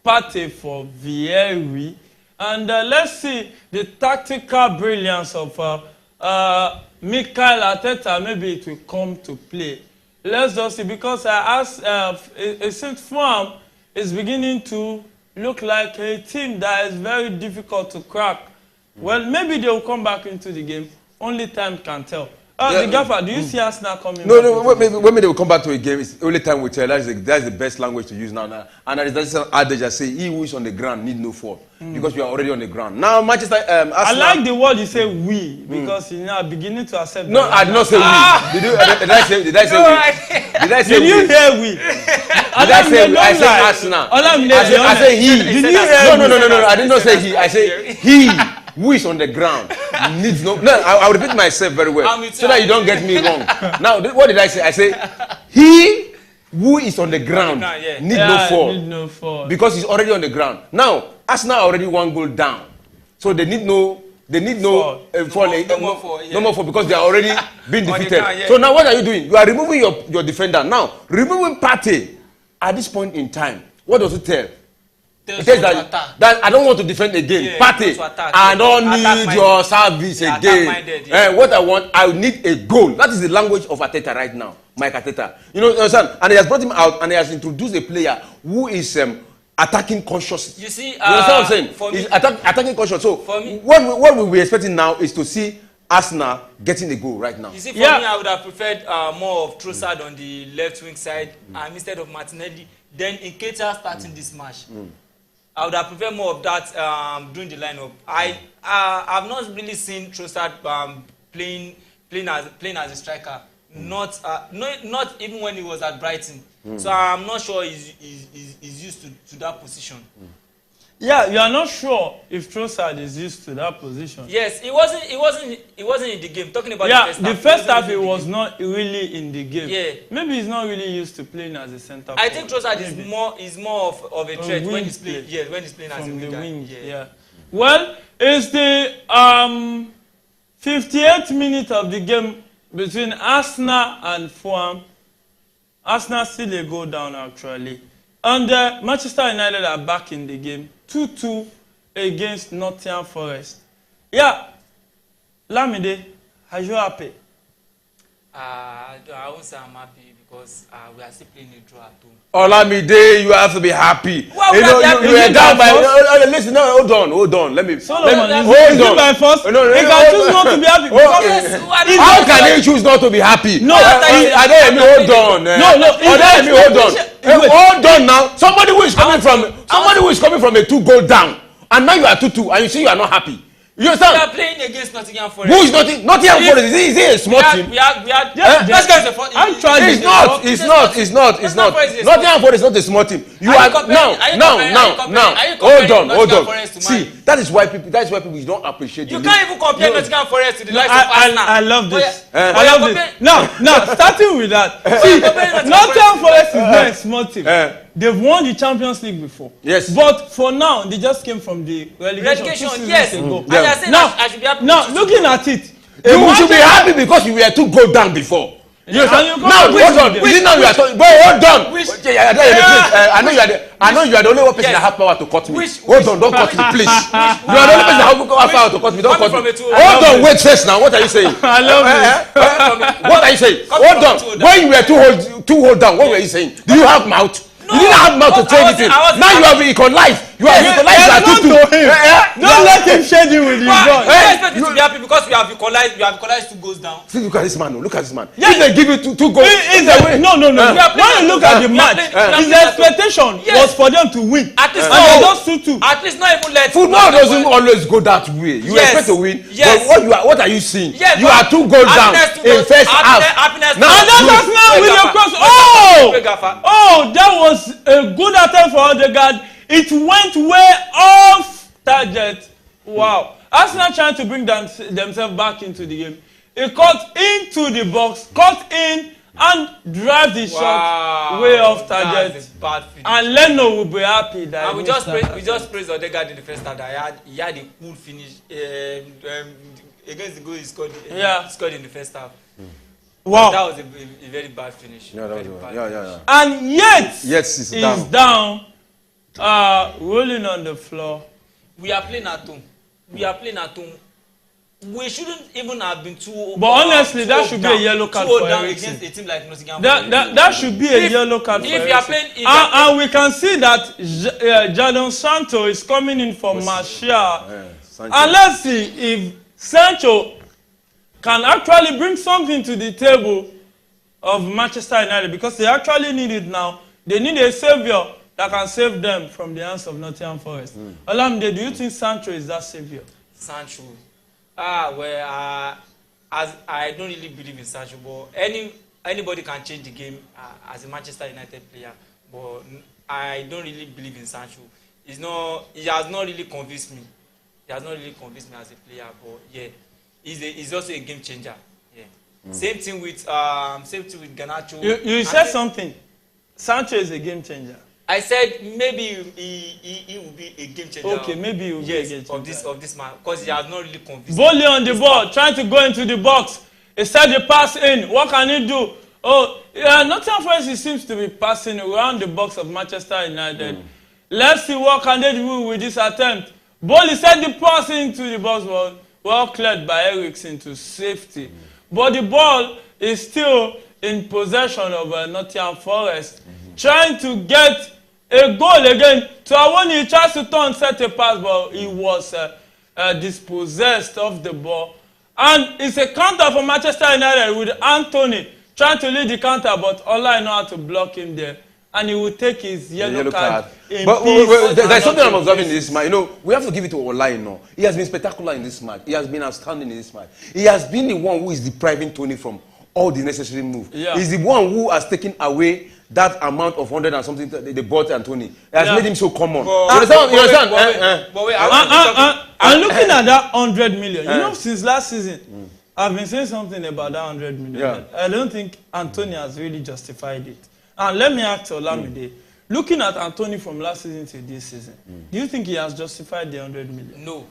Partey for Vieri. And let's see the tactical brilliance of Mikel Arteta. Maybe it will come to play. Let's just see, because I asked, it seems Fulham is beginning to look like a team that is very difficult to crack. Well, maybe they will come back into the game. Only time can tell. The Gaffer, do you see Arsenal coming? No. When they will come back to a game, it's only time will tell. That's the best language to use now. And there's an adage I say, he who is on the ground need no fall. Because we are already on the ground. Now, Manchester... Arsenal, I like the word you say we, because you're now beginning to accept... No, I did not say we. Did I say we? Did I say we? Did you hear we? I said Arsenal. I said he. Did you hear No. I did not say he. I said he. Who is on the ground needs no... No, I'll repeat myself very well so that you don't get me wrong. Now, what did I say? I say, he who is on the ground need no fall. Because he's already on the ground. Now, Arsenal are already 1 goal down. So they need no fall. No more fall because they are already been defeated. So now what are you doing? You are removing your defender. Now, removing Partey at this point in time, what does it tell? It says that I don't want to defend again. Partey, I don't need your service again. What I want, I need a goal. That is the language of Arteta right now, Mike Arteta. You understand? And he has brought him out and he has introduced a player who is attacking conscious. You see, understand what I'm saying? He's attacking conscious. So what we'll be expecting now is to see Arsenal getting a goal right now. You see, for me, I would have preferred more of Trossard on the left wing side instead of Martinelli. Then Nketiah starting this match. I would have preferred more of that during the lineup. I've not really seen Trossard playing as a striker. Not even when he was at Brighton. So I'm not sure he's used to that position. Yeah, you are not sure if Trossard is used to that position. Yes, he wasn't in the game. Talking about the first half he was not really in the game. Yeah. Maybe he's not really used to playing as a centre. I think Trossard is more of a threat when he's playing. Play. Yeah, when he's playing as a From the winger. wing. Yeah. Well, it's the 58th minute of the game between Arsenal and Fulham. Arsenal still a goal down actually. And Manchester United are back in the game. 2-2 against Nottingham Forest. Yeah, Lamide, are you happy? I won't say I'm happy because we are still playing a draw at home. Olamide, you have to be happy. Well, you are down by. Listen, no, hold on. Let me. Solomon, hold on. By force? He can choose not to be happy. How can he choose not to be happy? No, hold on. Hold on now. Somebody who is coming from a 2-goal down, and now you are 2-2, and you say you are not happy. You understand? We are playing against Nottingham Forest. Who is Nottingham Forest? Is he a small team? Let's get the first. It's not. Nottingham Forest is not a small team. Now. Hold on. See, that is why people don't appreciate you can't even compare Nottingham Forest to the likes of Arsenal. I love this. I love this. Now, starting with that. See, Nottingham Forest is not a small team. They've won the Champions League before. Yes. But for now, they just came from the relegation 2 seasons ago. Now, I should be happy. Now, looking at it, you should be happy because you were 2-goal down before. Now, hold on. Now you are talking. But hold on. I know you are the only one person that have power to cut me. Hold on, don't cut me, please. You are the only person that have power to cut me. Don't cut me. Hold on, wait first now. What are you saying? I love it. What are you saying? Hold on. When you were two hold down, what were you saying? Do you have mouth? You didn't have mouth to say anything. Now you have equalized. You have equalized that 2-2. Don't let him shade you with his gun. I expect you to be happy because we have equalized 2 goals down. See, look at this man. Look at this man. If they give you two goals, no. When you look at the match, his expectation was for them to win. At least just 2-2. At least not even let. Football doesn't always go that way. You expect to win. But what are you seeing? You are 2 goals down in first half. Now that's now with your cross. Oh, that was a good attempt for Odegaard. It went way off target. Wow. Arsenal trying to bring themselves back into the game. He cut into the box, cut in, and drive the shot way off target. And Leno will be happy that. And we just praised Odegaard in the first half. He had a cool finish against the goal he scored in the first half. Wow. That was a very bad finish. And yet he's down. Rolling on the floor. We are playing at home. We shouldn't even have been too. But honestly, that should be a yellow card for Eriksen. Against a team like Nottingham. That should be a yellow card for Eriksen. And we can see that Jadon Sancho is coming in for Martial. And let's see if Sancho can actually bring something to the table of Manchester United, because they actually need it now. They need a savior that can save them from the hands of Nottingham Forest. Olamide, do you think Sancho is that savior? Sancho? As I don't really believe in Sancho, but anybody can change the game as a Manchester United player. But I don't really believe in Sancho. He has not really convinced me. He has not really convinced me as a player. But yeah, he's also a game changer. Yeah. Same thing with Garnacho. You said something. Sancho is a game changer. I said maybe he will be a game changer. Okay, maybe he will be a game changer. Of this man, because he has not really convinced. Volley on the ball, trying to go into the box. He said the pass in. What can he do? Nottingham Forest seems to be passing around the box of Manchester United. Let's see what can they do with this attempt. Bowley said the pass into the box was well cleared by Eriksen to safety. But the ball is still in possession of Nottingham Forest. Trying to get a goal again. Tawani, he tries to turn, set a pass, but he was dispossessed of the ball. And it's a counter for Manchester United with Anthony trying to lead the counter, but Ola know how to block him there. And he will take his yellow card. But there's something I'm observing in this match. We have to give it to Ola. He has been spectacular in this match. He has been outstanding in this match. He has been the one who is depriving Tony from all the necessary moves. He's the one who has taken away that amount of 100 and something they bought Anthony. It has made him so common. But, you understand? But wait, I'm looking at that 100 million. You know, since last season, I've been saying something about that 100 million. Yeah. I don't think Anthony has really justified it. And let me ask Olamide, looking at Anthony from last season to this season, do you think he has justified the 100 million? No.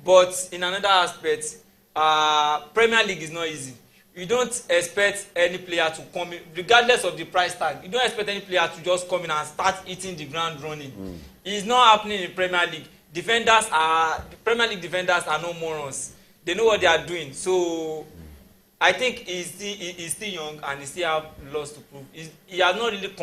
But in another aspect, Premier League is not easy. You don't expect any player to come in, regardless of the price tag. You don't expect any player to just come in and start hitting the ground running. It's not happening in Premier League. Premier League defenders are no morons. They know what they are doing. So I think he's still young and he still have lots to prove. He has not really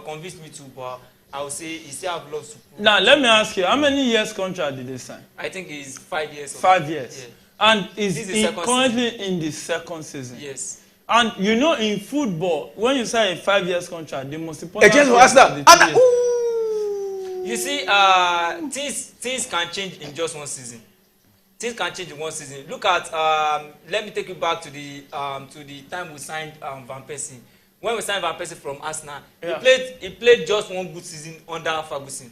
convinced me to, but I would say he still have lots to prove. Now, let me ask you, how many years contract did they sign? I think it's 5 years. 5 years. Yeah. And is currently in the second season. Yes. And you know, in football, when you sign a 5 years contract, the most important just ask that. You see, things can change in just one season. Things can change in one season. Look at, let me take you back to the time we signed Van Persie. When we signed Van Persie from Arsenal, he played just one good season under Ferguson.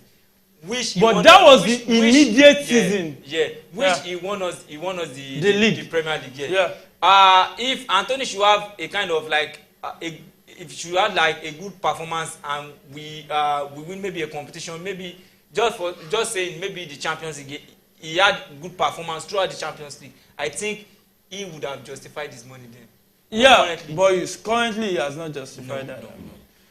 But that was the immediate season. Yeah, he won us the league, the Premier League. Yeah. If Anthony should have a kind of like if should have like a good performance and we win maybe a competition, maybe just saying maybe the Champions League, he had good performance throughout the Champions League, I think he would have justified his money then. Yeah, but currently he has not justified that. No.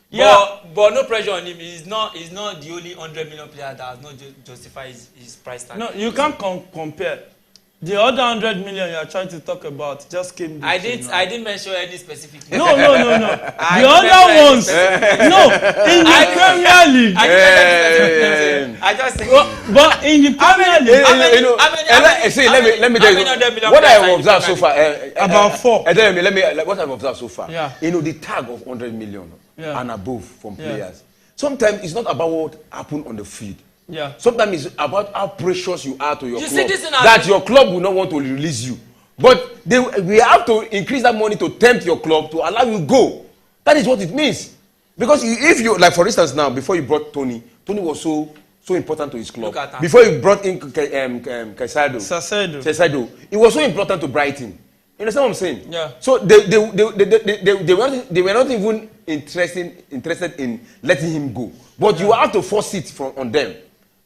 Yeah, but no pressure on him. He's not the only 100 million player that has not justified his price tag. No, you can't compare. The other 100 million you are trying to talk about just came. I didn't mention any specific. No. The other ones. No, in the Premier League. I just think. But in the Premier League, let me tell you what I have observed so far. About 4. What I've observed so far. Yeah. You know, the tag of 100 million and above from players. Sometimes it's not about what happened on the field. Yeah. Sometimes it's about how precious you are to your club. See, that your club will not want to release you. But we have to increase that money to tempt your club to allow you go. That is what it means. Because if you, like for instance now, before you brought Tony was so important to his club. Before you brought in Caicedo, it was so important to Brighton. You understand what I'm saying? Yeah. So they were not even interested in letting him go. But you have to force it on them.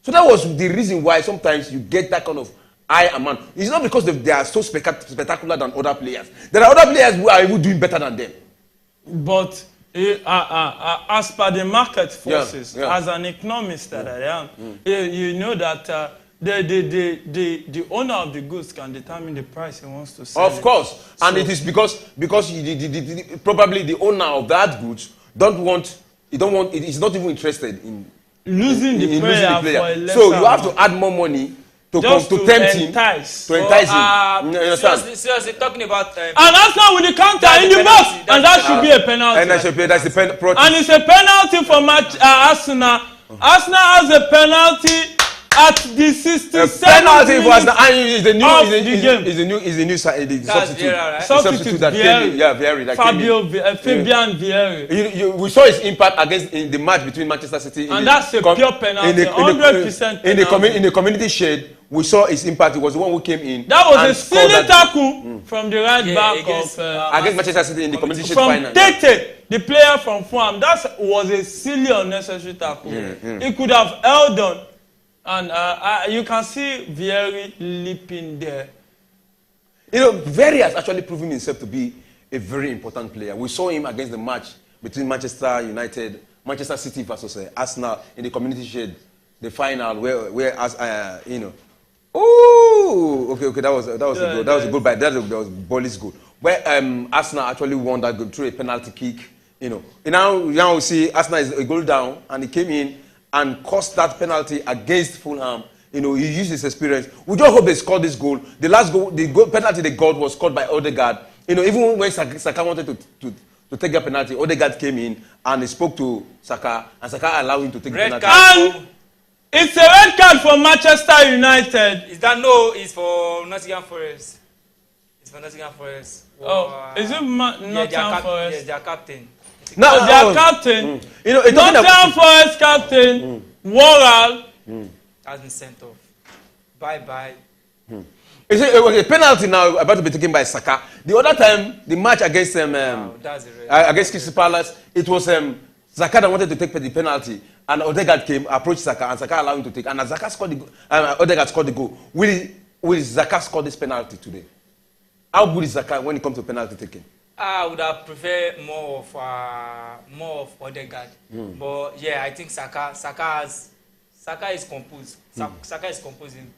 So that was the reason why sometimes you get that kind of high amount. It's not because they are so spectacular than other players. There are other players who are even doing better than them. But as per the market forces, as an economist that I am, you know that the owner of the goods can determine the price he wants to sell. Of course. And it is because probably the owner of that goods is not even interested in losing the player. For a lesser so you have to add more money to tempt him. Entice. To entice him. You understand? Seriously, talking about and Arsenal with the counter in the box, and that should be a penalty. And that's the penalty. And it's a penalty for Arsenal. Arsenal has a penalty at the 67th penalty for Arsenal. And is the new substitute. Right? Substitute that came in. Yeah, Vieri. Fabian Vieri. We saw his impact in the match between Manchester City. And that's a pure penalty, 100% penalty. In the community shade, we saw his impact. He was the one who came in. That was a silly tackle from the right back against Manchester City in the community shield final. From Tete, the player from Fulham. That was a silly, unnecessary tackle. He could have held on. And you can see Vieri leaping there. You know, Vieri has actually proven himself to be a very important player. We saw him against the match between Manchester United, Manchester City versus Arsenal in the Community Shield, the final where you know. Oh, okay, that was a goal. That was a goal by that was Bolly's goal. Where Arsenal actually won that goal through a penalty kick. You know, now we see Arsenal is a goal down, and he came in and caused that penalty against Fulham. You know, he used his experience. We just hope they scored this goal. The last goal, penalty they got was scored by Odegaard. You know, even when Saka wanted to take that penalty, Odegaard came in and he spoke to Saka, and Saka allowed him to take the penalty. And it's a red card for Manchester United. Is that no? It's for Nottingham Forest. It's for Nottingham Forest. Is it Nottingham Forest? Yes, their captain. No, their captain, you know, Nottingham Forest captain, Worrell, has been sent off. Bye. You see, okay, penalty now about to be taken by Saka. The other time, the match against against Crystal Palace, it was Saka that wanted to take the penalty, and Odegaard came, approached Saka, and Saka allowed him to take. And Saka scored the goal. Odegaard scored the goal. Will Saka score this penalty today? How good is Saka when it comes to penalty taking? I would have preferred more of Odegaard, but yeah, I think Saka is composed. Saka is composed in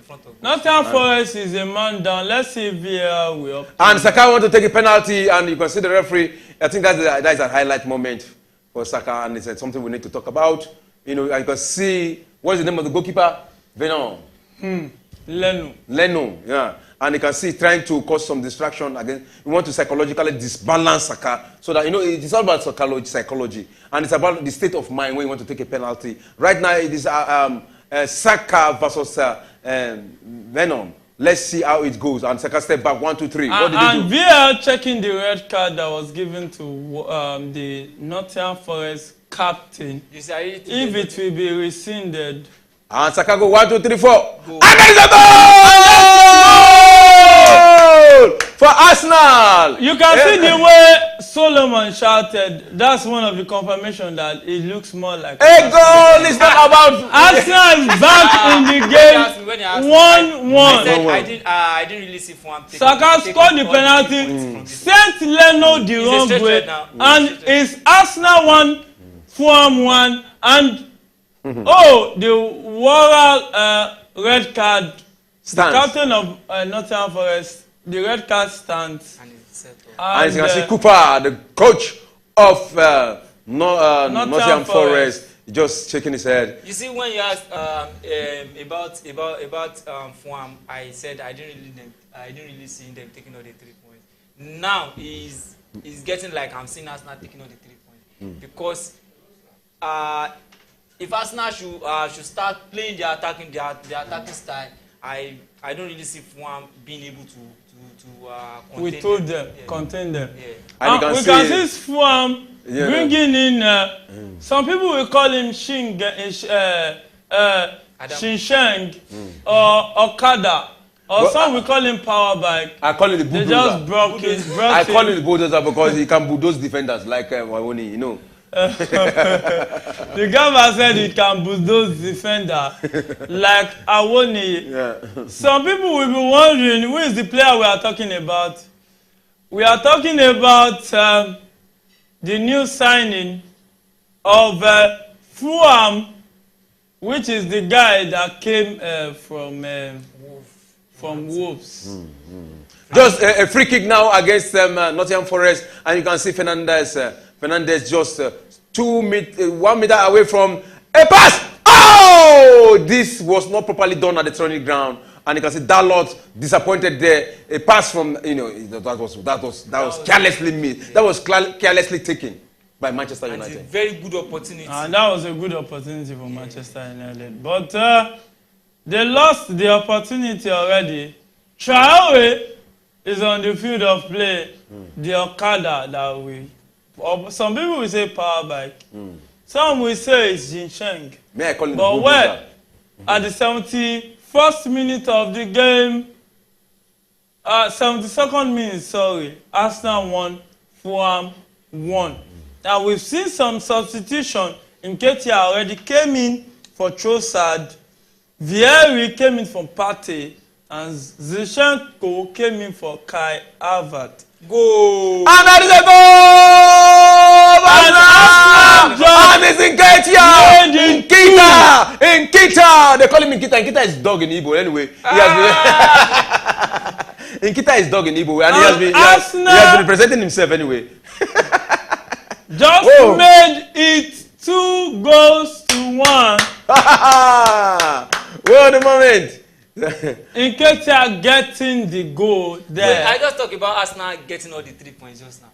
front of. Nottingham Forest is a man down. Let's see if VAR will. And Saka want to take a penalty, and you can see the referee. I think that is a highlight moment for Saka, and it's something we need to talk about. You know, and you can see what is the name of the goalkeeper? Venom. Leno. Yeah. And you can see trying to cause some distraction again. We want to psychologically disbalance Saka so that, you know, it's all about psychology. And it's about the state of mind when you want to take a penalty. Right now, it is Saka versus Venom. Let's see how it goes. And Saka step back, 1, 2, 3. What did he do? And VAR checking the red card that was given to the Nottingham Forest captain. If it will be rescinded. And Saka go 1, 2, 3, 4. And there is a goal for Arsenal. You can see the way Solomon shouted. That's one of the confirmation that it looks more like a goal. Is not about Arsenal is back in the game. 1-1. I didn't really see Fulham. Saka scored the penalty. Sent Leno the wrong way, and it's Arsenal 1, Fulham 1, and the Worrell red card. Stands. The captain of Nottingham Forest, the red card stands. And you can see Cooper, the coach of Nottingham Forest, just shaking his head. You see, when you asked about Fulham, I said I didn't really see them taking all the 3 points. Now he's getting like I'm seeing Arsenal taking all the 3 points because if Arsenal should start playing their attacking style, I don't really see Fulham being able to contain them. Yeah. And we can see Fulham bringing in some people will call him Shinsheng or Okada, or some will call him Power Bike. I call it the bulldozer. They just broke it. I call it the bulldozer because he can bulldoze defenders like Wawoni, you know. The governor said he can bulldoze defender like Awoni. Yeah. Some people will be wondering who is the player we are talking about. We are talking about the new signing of Fulham, which is the guy that came from Wolves. Just a free kick now against Nottingham Forest, and you can see Fernandez just 1 meter away from a pass. Oh! This was not properly done at the training ground, and you can see Dalot disappointed there. A pass from that was carelessly missed. That was carelessly taken by Manchester United. It's a very good opportunity. And that was a good opportunity for Manchester United, but they lost the opportunity already. Traore is on the field of play. The Okada that we. Some people will say Power Bike. Some will say it's Jinsheng. May I call it but well, at the 71st minute of the game, 72nd minute, sorry, Arsenal won, Fulham won. Now we've seen some substitution. Nketiah already came in for Trossard. Vieri came in for Partey. And Zinchenko came in for Kai Havertz. Go! And that is a goal! And it's Nketiah! Nketiah! They call him Nketiah. Nketiah is dog in Igbo anyway. Nketiah is dog in Igbo and he has been representing himself anyway. Just made it 2 goals to 1. What a moment! Nketiah getting the goal there. I just talk about Arsenal getting all the 3 points just now.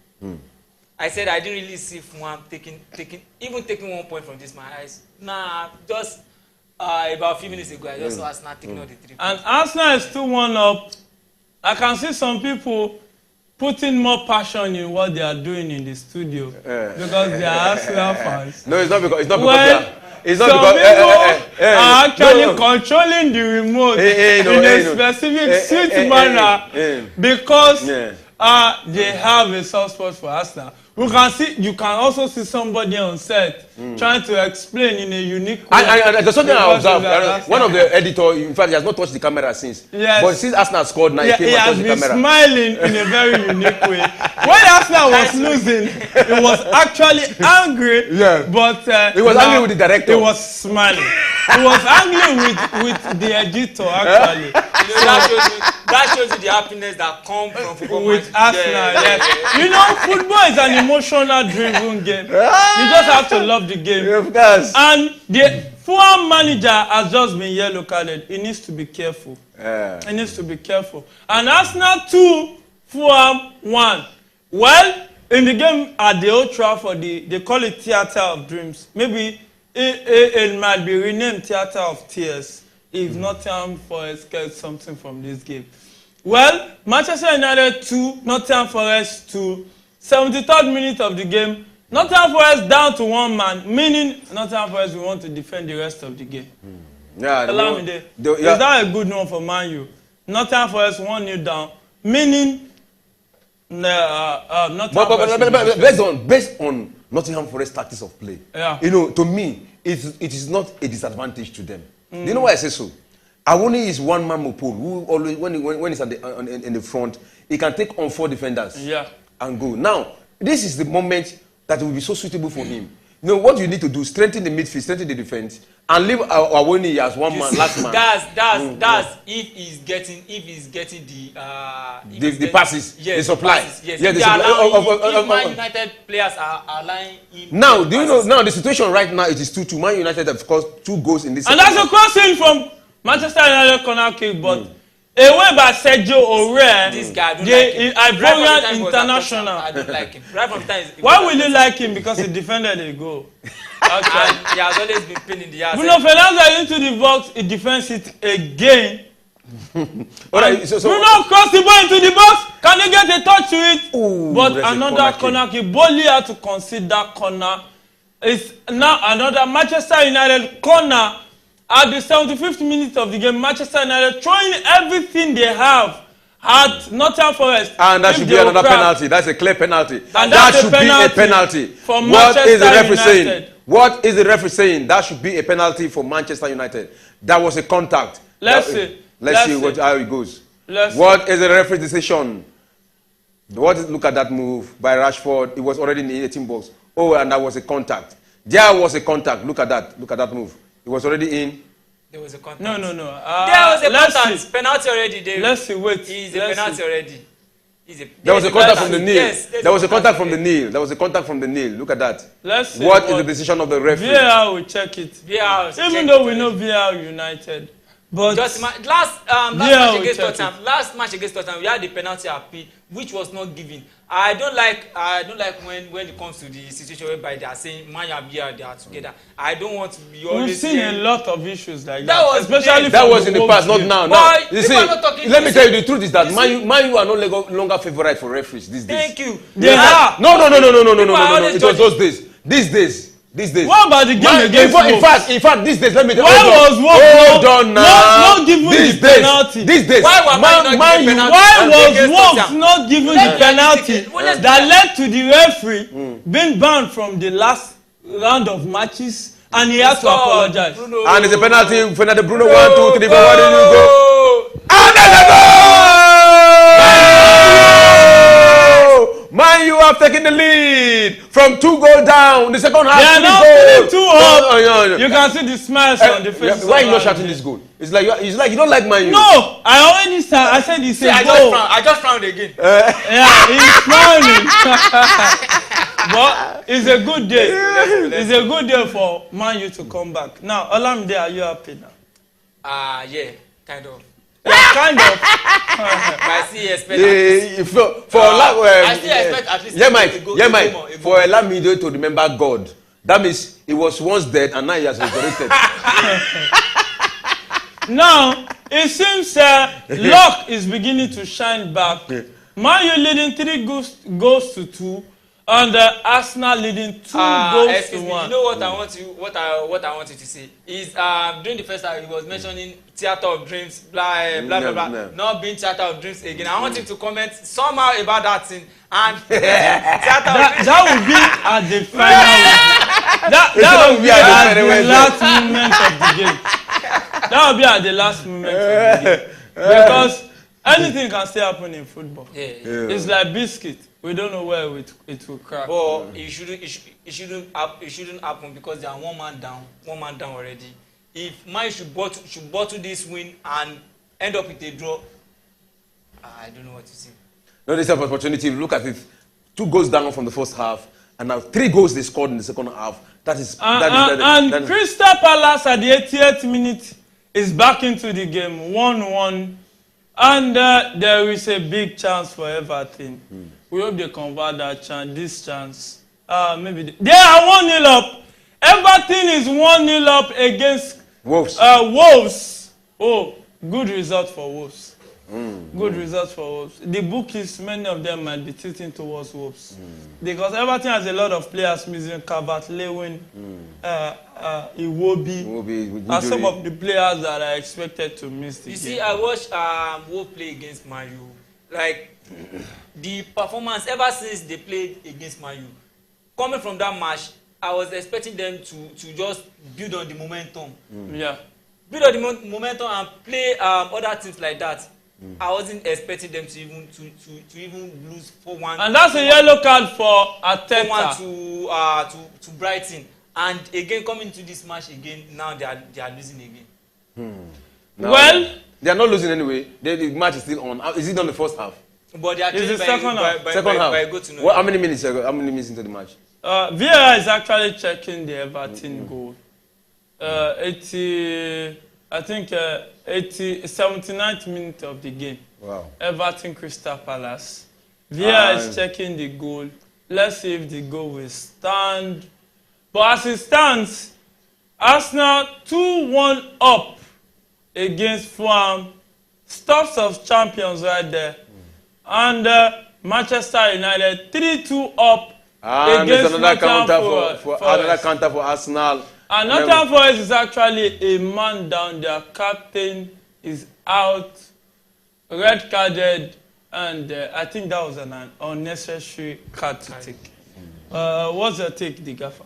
I said I didn't really see Fulham taking 1 point from this my eyes. Nah, just about a few minutes ago I just saw Arsenal taking all the 3 points. And Arsenal is still 1 up. I can see some people putting more passion in what they are doing in the studio because they are Arsenal fans. No, it's not because it's some not because people are actually controlling the remote in a specific sweet manner because they have a soft spot for Arsenal. You can also see somebody on set trying to explain in a unique way. And there's something I observed. One of the editors, in fact, he has not touched the camera since. Yes. But since Arsenal scored, now he came and touched the camera. He has been smiling in a very unique way. When Arsenal was losing, he was actually angry. Yeah. But he was angry with the director. He was smiling. He was angry with the editor, actually. That shows you the happiness that comes from football with Arsenal. Yes. You know, football is an emotional driven game. You just have to love the game. Of course. And the Fulham manager has just been yellow carded. He needs to be careful. He needs to be careful. And Arsenal 2, Fulham 1. Well, in the game at the Old Trafford, they call it Theatre of Dreams. Maybe it might be renamed Theatre of Tears if Nottingham Forest gets something from this game. Well, Manchester United 2, Nottingham Forest 2. 73rd minute of the game. Nottingham Forest down to one man, meaning Nottingham Forest will want to defend the rest of the game. Yeah, is that a good one for Man U? Nottingham Forest 1-0 down, meaning Nottingham Forest. Based on Nottingham Forest tactics of play, you know, to me, it is not a disadvantage to them. Do you know why I say so? Awoni is one man Mopol who always, when he's in the front, he can take on 4 defenders and go. Now, this is the moment that will be so suitable for him. You know, what you need to do, strengthen the midfield, strengthen the defense, and leave Awoni as one man, last man. That's if he's getting the passes, the supply. Passes, yes. If Man United players are allowing him. Now, do you know, now the situation right now, it is 2-2. Man United have scored 2 goals in this. And that's a crossing from Manchester United corner kick, but away by Sergio Aurier, this guy, Ivorian international. I don't like him. Right from the time. Why will you like him? Because he defended a goal. And he has always been pinning the ass. Bruno Fernandes into the box, he defends it again. Right, Bruno crossed the ball into the box. Can he get a touch to it? Ooh, but another corner kick. Bolly had to concede that corner. It's now another Manchester United corner. At the 75th minute of the game, Manchester United throwing everything they have at Nottingham Forest. And that should be another penalty. That's a clear penalty. And that should be a penalty. For what is the referee United saying? What is the referee saying? That should be a penalty for Manchester United. That was a contact. There was a contact. No. There was a contact. Penalty already. David. Let's see. Wait. He's a penalty already. There was a contact from the knee. Yes, there was a contact from the knee. There was a contact from the knee. Look at that. Let's see. What is the decision of the referee? VAR will check it. Even though we know VAR United. But just last match against Tottenham, we had the penalty appeal, which was not given. I don't like when it comes to the situation whereby they are saying Man and VAR they are together. I don't want to be always. We've seen a lot of issues like that. Especially that was in the past, not now. But you see, let me tell you the truth is that Man U are no longer favorite for referees these days. Thank you. They are. No. It was those days. These days. What about the game against Wolves? In fact, these days, let me tell you. Why was Wolves not given the penalty? These days. Why was Wolves not given the penalty that led to the referee being banned from the last round of matches, and he had to apologize? And it's a penalty. Fernando Bruno 1, 2, 3, 4. Where did you go? And there's a goal! Man, you have taken the lead from 2 goals down. The second half. They are now putting 2 up. You can see the smiles on the faces. Why are you not shouting this goal? It's like you don't like Man U. No, I said it's a goal. I just frowned again. Yeah, he's frowning. But it's a good day. It's a good day for Man U to come back. Now, Olamide, are you happy now? Yeah, kind of. Yeah, kind of. I still expect at least. Mike. For Olamide to remember God, that means he was once dead and now he has resurrected. Now, it seems luck is beginning to shine back Man U leading 3 goals to 2, and Arsenal leading 2 goals to 1. You know what I want you to say is during the first half he was mentioning theatre of dreams, blah blah blah, not being theatre of dreams again. I want him to comment somehow about that thing and that would be at the final. that would be at the last moment of the game. That would be at the last moment of the game because anything can still happen in football. Yeah. It's like biscuit. We don't know where it will crack. But it shouldn't happen because they are one man down already. If Man should bottle this win and end up with a draw, I don't know what to say. No, this is an opportunity. Look at it. 2 goals down from the first half, and now 3 goals they scored in the second half. And Crystal Palace at the 88th minute is back into the game, 1-1. And there is a big chance for Everton. We hope they convert that chance. This chance, maybe they are 1-0 up. Everton is 1-0 up against Wolves. Wolves. Oh, good result for Wolves. Good result for Wolves. The bookies, many of them might be tilting towards Wolves because Everton has a lot of players missing. Calvert-Lewin, Iwobi, are some of the players that are expected to miss the game. You see, I watched Wolves play against Man U. Like the performance ever since they played against Man U, coming from that match, I was expecting them to just build on the momentum. Yeah. Build on the momentum and play other teams like that. I wasn't expecting them to even lose 4-1. And that's a yellow card for Arteta. 4-1 to Brighton. And again, coming to this match again, now they are losing again. Well, they are not losing anyway. The match is still on. Is it on the first half? But they are it's the second half. Second half. How many minutes into the match? Vieira is actually checking the Everton goal. 79th minute of the game. Wow. Everton Crystal Palace. Vieira is checking the goal. Let's see if the goal will stand. But as it stands, Arsenal 2-1 up against Fulham. Stuffs of champions right there. And Manchester United 3-2 up against Nottingham Forest. Another counter for Arsenal. And Nottingham Forest is actually a man down. Their captain is out, red carded, and I think that was an unnecessary card to take. What's your take, the gaffer?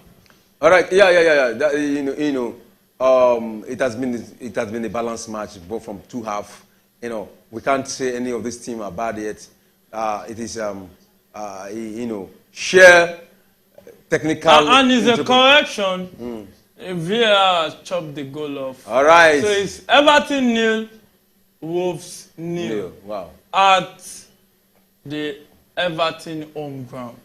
All right, yeah. That, it has been a balanced match, both from 2 halves. We can't say any of this team are bad yet. It is sheer technical. And it's a correction. Vieira chopped the goal off. All right. So it's Everton 0, Wolves 0. Wow. At the Everton home ground.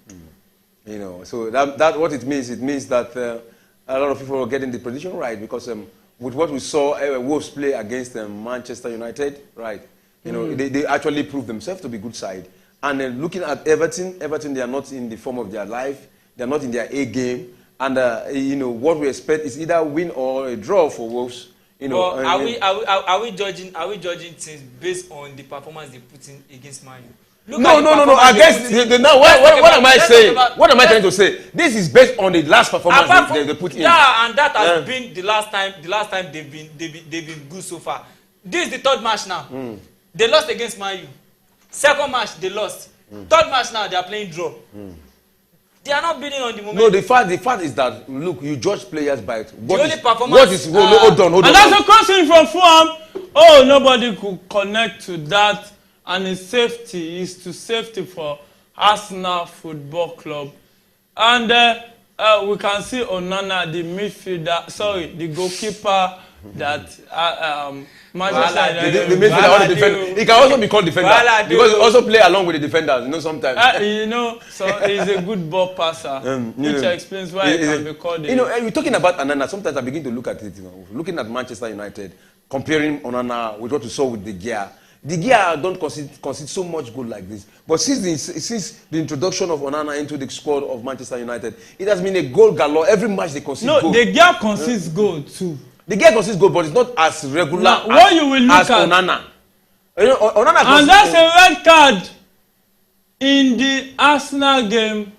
So that what it means that a lot of people are getting the position right because with what we saw Wolves play against Manchester United, right? They actually proved themselves to be good side. And then looking at Everton, they are not in the form of their life. They are not in their A game. And what we expect is either a win or a draw for Wolves. Well, are we judging teams based on the performance they put in against Man U? No. Against what am I saying? What am I trying to say? This is based on the last performance they put in. Yeah, and that has been the last time they've been good so far. This is the 3rd match now. They lost against Man U. 2nd match they lost. 3rd match now they are playing draw. They are not bidding on the moment. No, the fact is that look, you judge players by hold on. And that's a question from Fulham. Oh, nobody could connect to that, and his safety is to safety for Arsenal Football Club. And we can see Onana, the midfielder, the goalkeeper that Manchester United. The midfielder or the defender. He can also be called defender because he also play along with the defenders. Sometimes. So he's a good ball passer, which explains why he can be called. We're talking about Onana. Sometimes I begin to look at it. Looking at Manchester United, comparing Onana with what we saw with De Gea. De Gea don't concede so much goal like this. But since the introduction of Onana into the squad of Manchester United, it has been a goal galore. Every match they concede goal. No, De Gea concedes goal too. The guy concedes goal, but it's not as regular as Onana. Onana And that's a red card in the Arsenal game,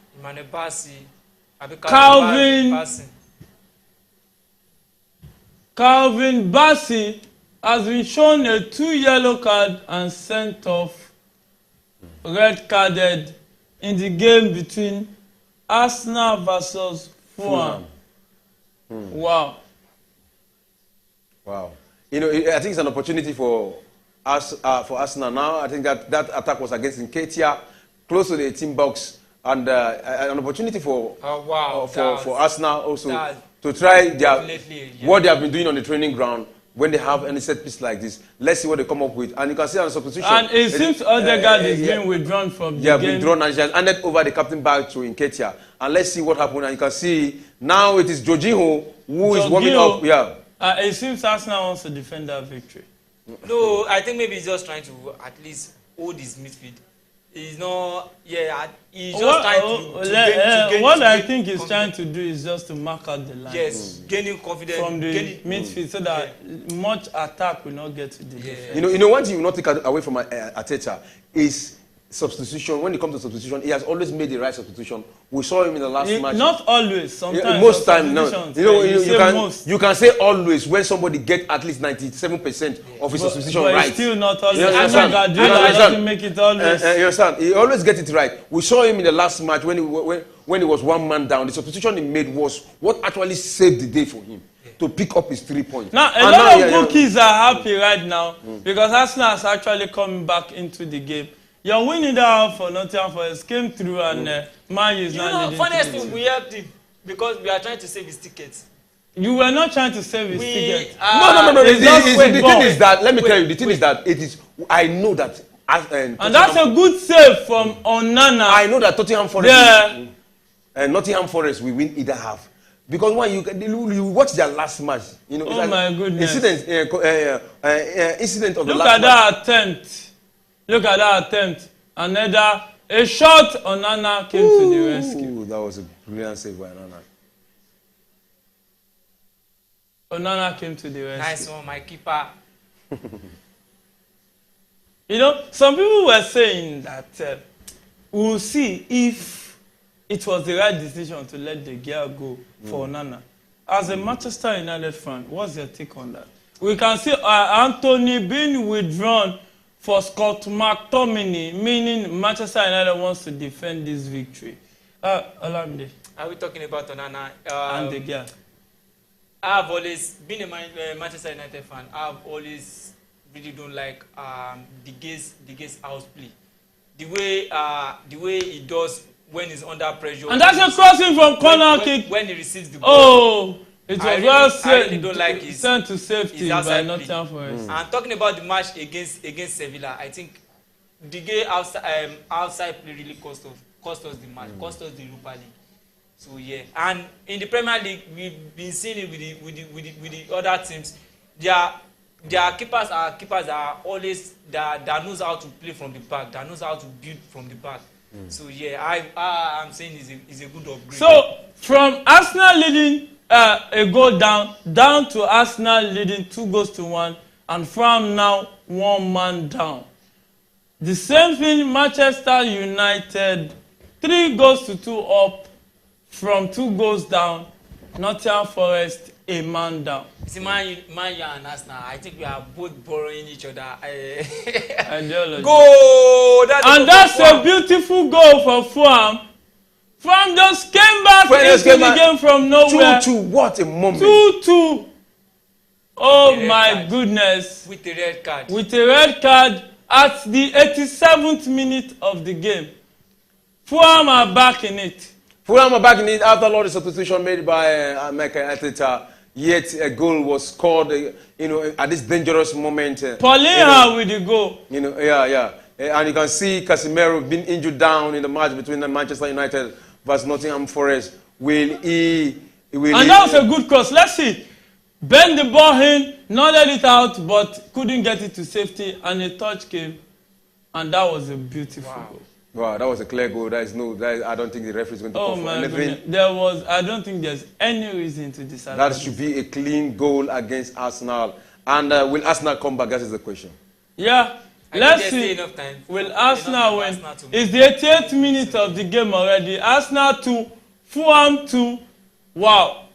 Calvin Bassey has been shown a 2 yellow card and sent off, red carded in the game between Arsenal versus Fulham. Wow. Wow. You know, I think it's an opportunity for us, for Arsenal now. I think that attack was against Nketiah, close to the 18 box, and an opportunity for for Arsenal also to try what they have been doing on the training ground when they have any set piece like this. Let's see what they come up with. And you can see on the substitution. And it seems Odegaard is being withdrawn from the game. Been withdrawn and she has handed over the captain back to Nketiah. And let's see what happened. And you can see now it is Jorginho who is warming up. Yeah. It seems Arsenal wants to defend that victory. No, I think maybe he's just trying to at least hold his midfield. He's not, he's just trying to gain what I think he's trying to do is just to mark out the line. Yes, gaining confidence from the midfield so that much attack will not get to the defense. You know, one thing you will not take away from Arteta is substitution. When it comes to substitution, he has always made the right substitution. We saw him in the last match. Not always. Sometimes. Most times, no. You can say always when somebody gets at least 97% of his substitution right. But still not always. You understand? Doesn't make it always. You understand? He always gets it right. We saw him in the last match when he was 1 man down. The substitution he made was what actually saved the day for him to pick up his 3 points. Now, a lot of bookies are happy right now because Arsenal is actually coming back into the game. Your winning that for Nottingham Forest came through and Man U is not leading. Funniest thing, we helped him because we are trying to save his tickets. You were not trying to save his tickets. No. The thing is that, let me tell you, the thing is that it is, I know that. And that's a good save from Onana. I know that Nottingham Forest, Nottingham Forest will win either half. Because when you watch their last match, you know, oh my goodness. Incident of the Look last match. at that attempt. Look at that attempt. A shot, Onana came to the rescue. That was a brilliant save by Onana. Onana came to the rescue. Nice one, my keeper. You know, some people were saying that we'll see if it was the right decision to let the girl go for Onana. As a Manchester United fan, what's your take on that? We can see Anthony being withdrawn for Scott McTominay, meaning Manchester United wants to defend this victory. Olamide. Are we talking about Onana? And the girl. I've always been a Manchester United fan. I've always really don't like the gaze house play. The way he does when he's under pressure. And that's a crossing from corner kick. When he receives the ball. It was well sent to safety by Nottingham Forest. And talking about the match against Sevilla, I think the game outside play really cost us the match, cost us the Europa League. So yeah, and in the Premier League, we've been seeing it with the other teams. Their keepers are always that knows how to play from the back, that knows how to build from the back. So yeah, I'm saying is a good upgrade. So from Arsenal leading a goal down to Arsenal leading 2-1, and from now 1 man down. The same thing, Manchester United 3-2 up from 2 goals down. Nottingham Forest a man down. See, Man U and Arsenal, I think we are both borrowing each other. Ideology. Go! That's a beautiful goal for Fulham. Fulham just came back into the game from nowhere. 2-2, what a moment. 2-2. Oh my goodness. With a red card. With a red card at the 87th minute of the game. Fulham are back in it. Fulham are back in it after all the substitution made by Mikel Arteta. Yet a goal was scored, at this dangerous moment. Paulinho with the goal. And you can see Casemiro being injured down in the match between Manchester United versus Nottingham Forest. And that was a good cross. Let's see. Bend the ball in, not let it out, but couldn't get it to safety, and a touch came, and that was a beautiful goal. Wow, that was a clear goal. I don't think the referee is going to call for anything. I don't think there's any reason to disagree. That should be a clean goal against Arsenal. And will Arsenal come back? That is the question. Yeah. Let's see. Will Arsenal win? It's the 88th minute of the game already. Arsenal 2, Fulham 2. Wow.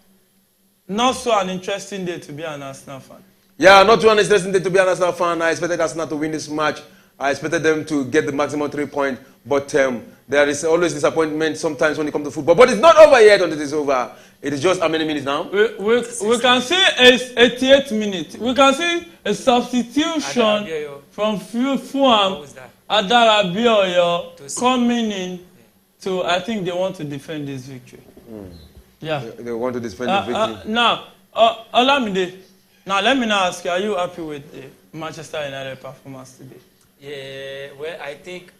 Not so an interesting day to be an Arsenal fan. Yeah, not too interesting day to be an Arsenal fan. I expected Arsenal to win this match. I expected them to get the maximum 3 points. But there is always disappointment sometimes when it comes to football. But it's not over yet until it is over. It is just how many minutes now? We can see it's 88 minutes. We can see a substitution from Fulham, Adarabioyo, coming in to, I think they want to defend this victory. Yeah. They want to defend the victory. Now, Olamide, now let me now ask you, are you happy with the Manchester United performance today? Yeah, well, I think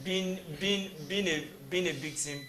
being a big team